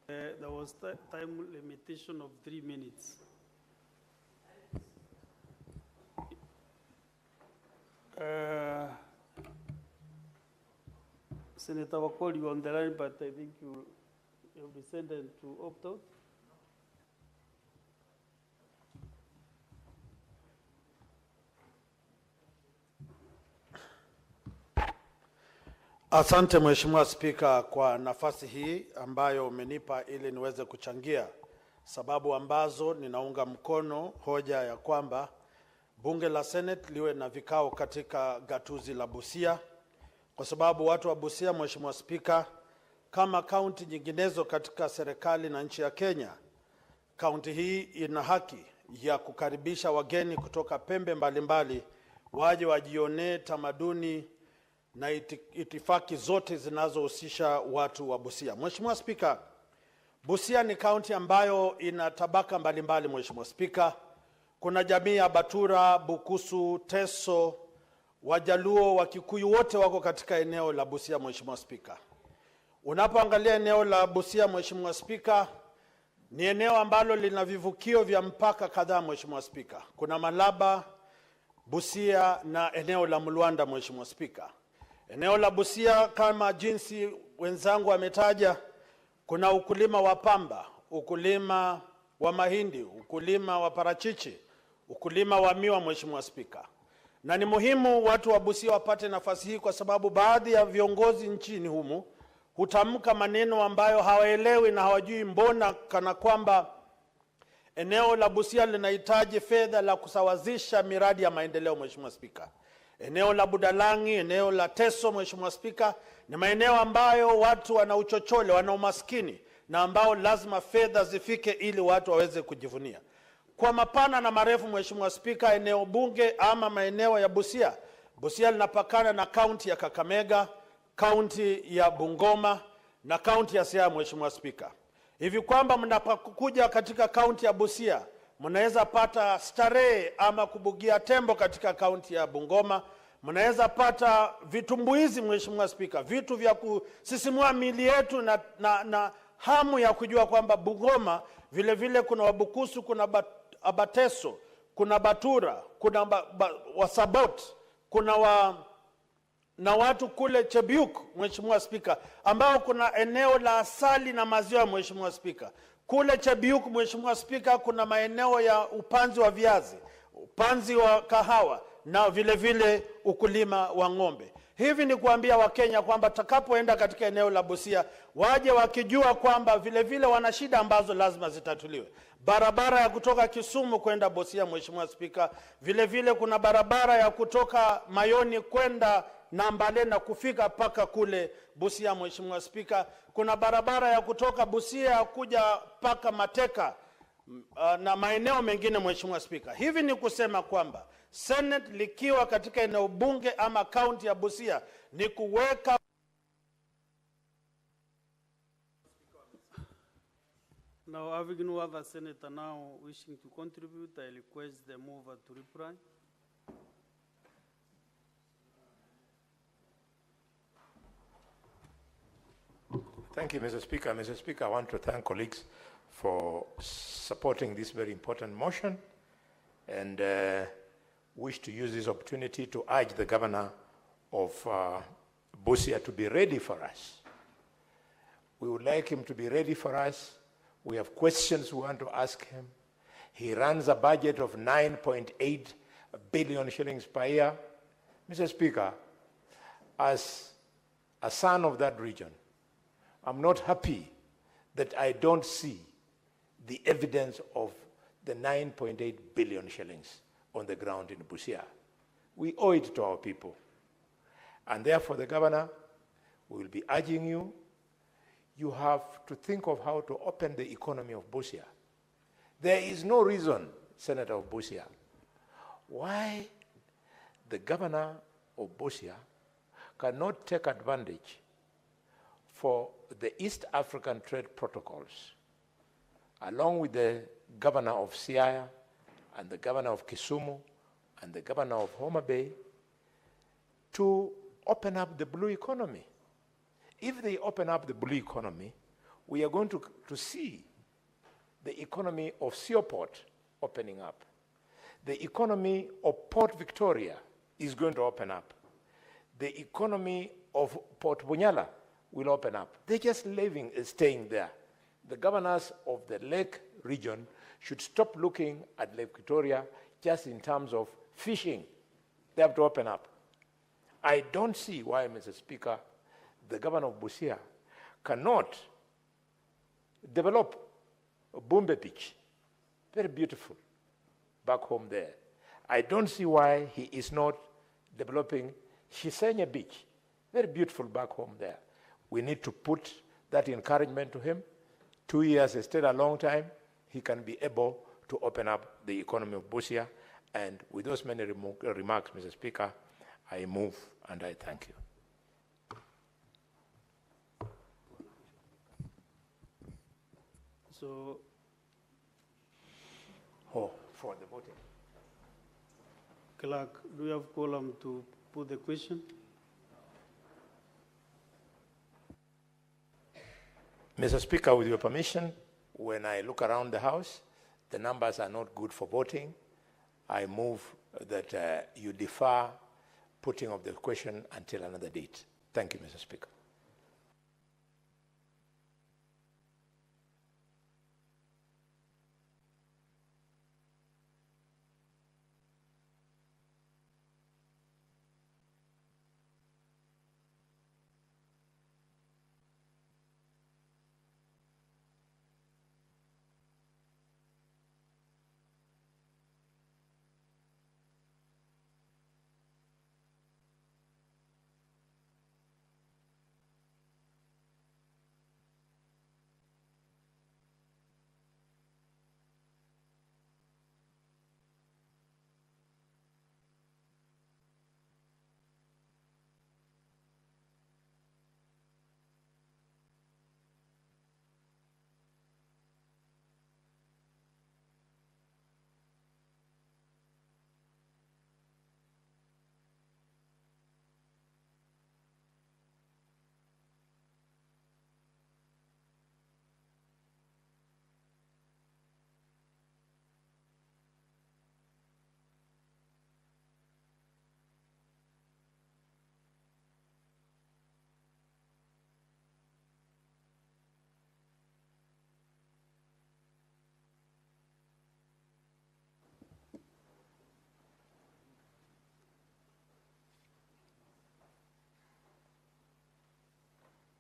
There was time limitation of 3 minutes. Senator Wakoli, you on the line, but I think you'll be sentenced to opt out. Asante Mheshimiwa Spika kwa nafasi hii ambayo umenipa ili niweze kuchangia sababu ambazo ninaunga mkono hoja ya kwamba bunge la Senate liwe na vikao katika gatuzi la Busia, kwa sababu watu wa Busia, Mheshimiwa Spika, kama kaunti nyinginezo katika serikali na nchi ya Kenya, kaunti hii ina haki ya kukaribisha wageni kutoka pembe mbalimbali waje wajionee tamaduni na itifaki zote zinazohusisha watu wa Busia. Mheshimiwa Spika, Busia ni kaunti ambayo ina tabaka mbalimbali. Mheshimiwa Spika, kuna jamii ya Batura, Bukusu, Teso, Wajaluo, Wakikuyu, wote wako katika eneo la Busia. Mheshimiwa Spika, unapoangalia eneo la Busia, Mheshimiwa Spika, ni eneo ambalo lina vivukio vya mpaka kadhaa. Mheshimiwa Spika, kuna Malaba, Busia na eneo la Mlwanda. Mheshimiwa Spika, eneo la Busia kama jinsi wenzangu wametaja, kuna ukulima wa pamba, ukulima wa mahindi, ukulima wa parachichi, ukulima wa miwa. Mheshimiwa Spika, na ni muhimu watu wa Busia wapate nafasi hii, kwa sababu baadhi ya viongozi nchini humu hutamka maneno ambayo hawaelewi na hawajui mbona, kana kwamba eneo la Busia linahitaji fedha la kusawazisha miradi ya maendeleo. Mheshimiwa Spika, eneo la Budalangi, eneo la Teso, Mheshimiwa Spika, ni maeneo ambayo watu wana uchochole, wana umaskini, na ambao lazima fedha zifike ili watu waweze kujivunia. Kwa mapana na marefu, Mheshimiwa Spika, eneo bunge ama maeneo ya Busia, Busia linapakana na kaunti ya Kakamega, kaunti ya Bungoma na kaunti ya Siaya. Mheshimiwa Spika, hivi kwamba mnapokuja katika kaunti ya Busia, mnaweza pata starehe ama kubugia tembo katika kaunti ya Bungoma, mnaweza pata vitumbuizi. Mheshimiwa Spika, vitu vya kusisimua miili yetu na hamu ya kujua kwamba Bungoma vile vile kuna Wabukusu, kuna Abateso, kuna Batura, kuna Wasabot, kuna na watu kule Chebiuk. Mheshimiwa Spika, ambao kuna eneo la asali na maziwa. Mheshimiwa Spika, kule Chebiuk, Mheshimiwa Spika, kuna maeneo ya upanzi wa viazi, upanzi wa kahawa na vile vile ukulima wa ng'ombe. Hivi ni kuambia Wakenya kwamba takapoenda katika eneo la Busia waje wakijua kwamba vile vile wana shida ambazo lazima zitatuliwe. Barabara ya kutoka Kisumu kwenda Busia, Mheshimiwa Spika, vile vile kuna barabara ya kutoka Mayoni kwenda Nambale na kufika paka kule Busia. Mheshimiwa Spika, kuna barabara ya kutoka Busia kuja paka Mateka na maeneo mengine. Mheshimiwa Spika, hivi ni kusema kwamba Senate likiwa katika eneo bunge ama kaunti ya Busia ni kuweka. Now, having no other senator now wishing to contribute, I request the mover to reply. Thank you, Mr. Speaker. Mr. Speaker, I want to thank colleagues for supporting this very important motion, and wish to use this opportunity to urge the governor of Busia to be ready for us. We would like him to be ready for us. We have questions we want to ask him. He runs a budget of 9.8 billion shillings per year. Mr. Speaker, as a son of that region, I'm not happy that I don't see the evidence of the 9.8 billion shillings on the ground in Busia. We owe it to our people. And therefore, the governor will be urging you, you have to think of how to open the economy of Busia. There is no reason, Senator of Busia, why the governor of Busia cannot take advantage for the East African trade protocols, along with the governor of Siaya and the governor of Kisumu and the governor of Homa Bay, to open up the blue economy. If they open up the blue economy, we are going to see the economy of Seaport opening up. The economy of Port Victoria is going to open up. The economy of Port Bunyala will open up. They're just staying there. The governors of the Lake region should stop looking at Lake Victoria just in terms of fishing. They have to open up. I don't see why, Mr. Speaker, the governor of Busia cannot develop Bumbe Beach, very beautiful, back home there. I don't see why he is not developing Shisenya Beach, very beautiful back home there. We need to put that encouragement to him. 2 years is still a long time. He can be able to open up the economy of Busia. And with those many remarks, Mr. Speaker, I move and I thank you. So, for the voting. Clerk, do you have quorum to put the question? Mr. Speaker, with your permission, when I look around the House, the numbers are not good for voting. I move that you defer putting of the question until another date. Thank you, Mr. Speaker.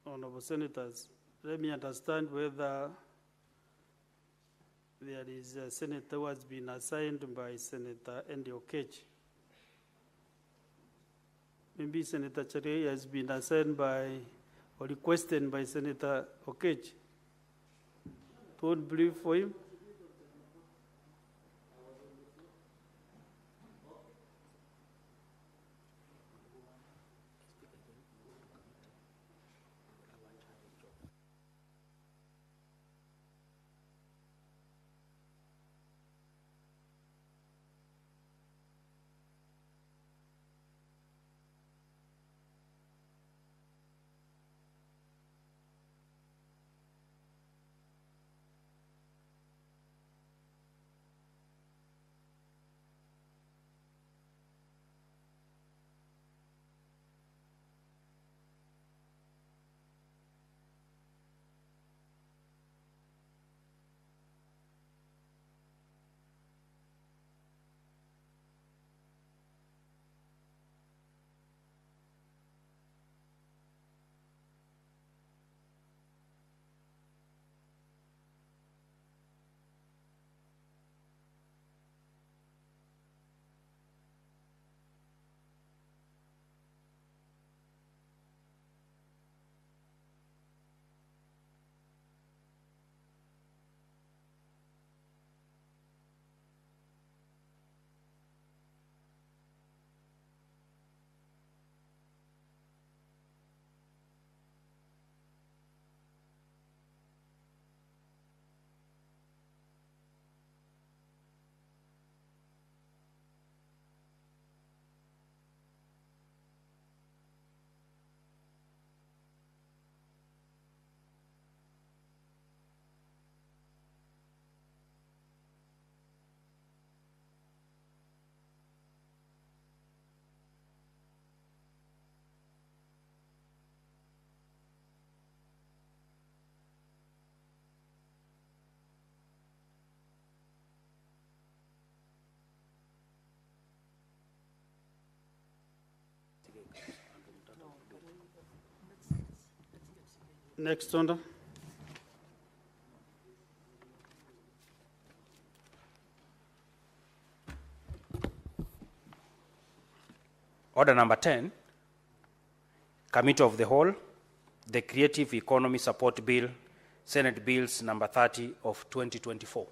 Honorable Senators, let me understand whether there is a senator who has been assigned by Senator Andy Okech. Maybe Senator Chere has been assigned by or requested by Senator Okech. Don't brief for him. Next order. Order number 10, Committee of the Whole, the Creative Economy Support Bill, Senate Bills number 30 of 2024.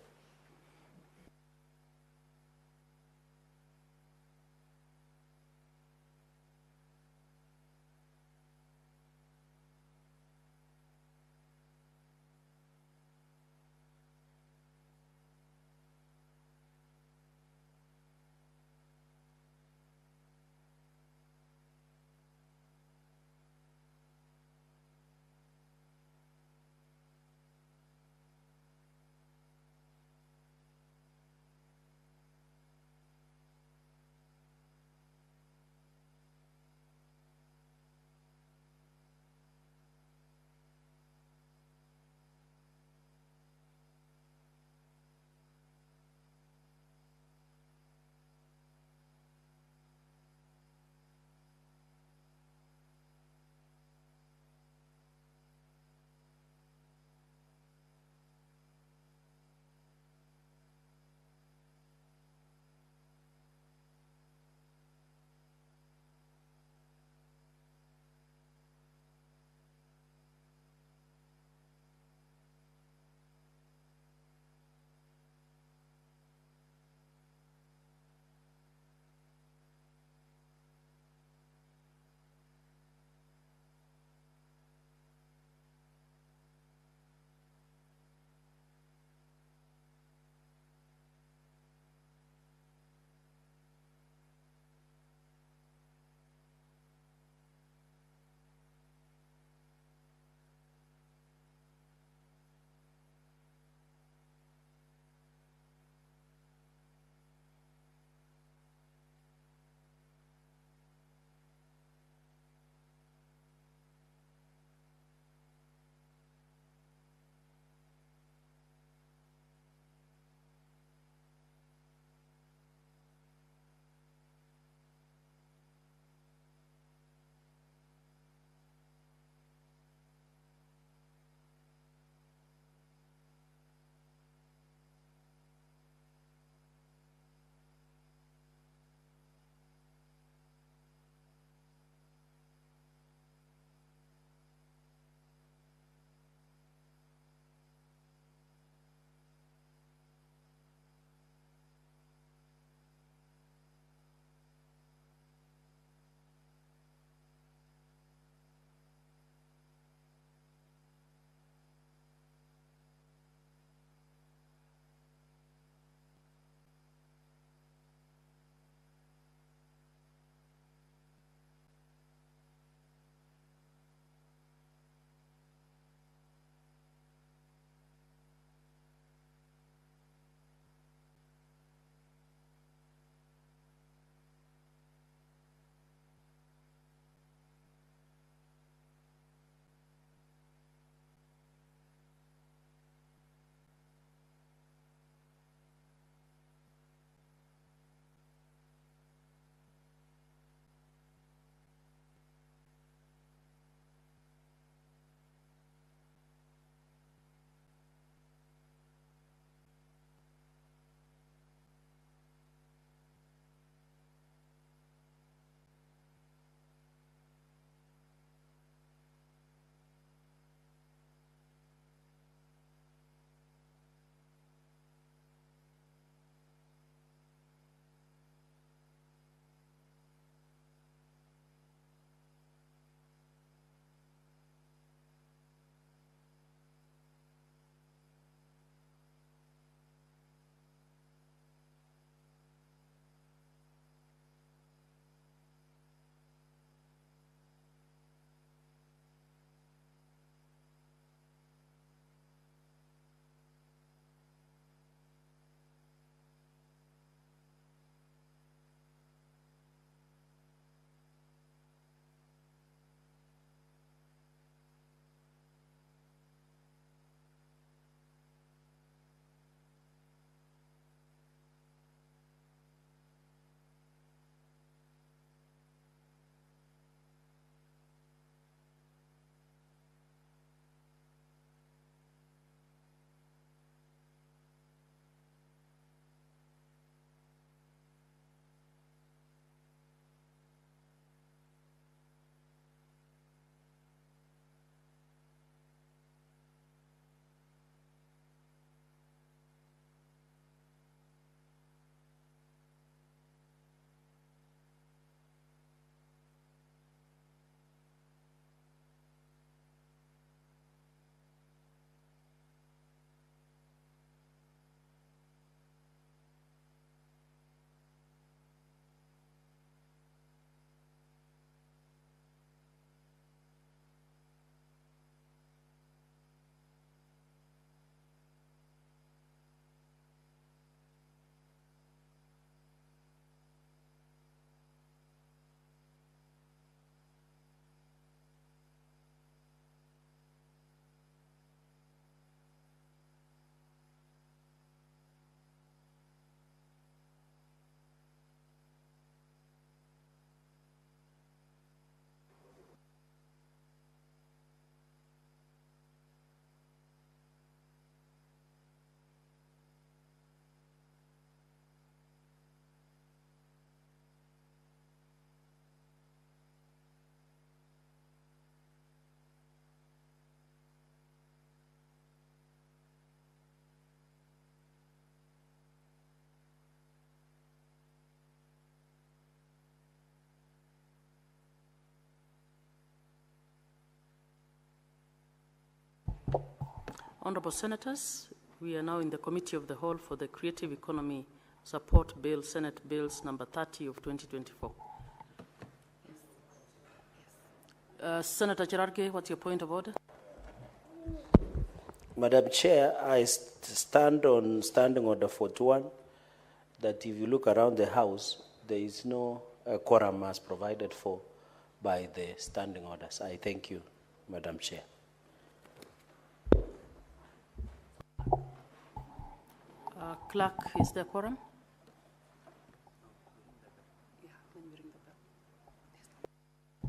Honorable Senators, we are now in the Committee of the Whole for the Creative Economy Support Bill, Senate Bills number 30 of 2024. Senator Cherargei, what's your point of order? Madam Chair, I stand on Standing Order 41 that if you look around the House, there is no quorum as provided for by the standing orders. I thank you, Madam Chair. Clerk, is there quorum?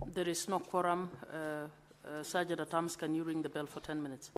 There is no quorum. Sergeant at Arms, can you ring the bell for 10 minutes?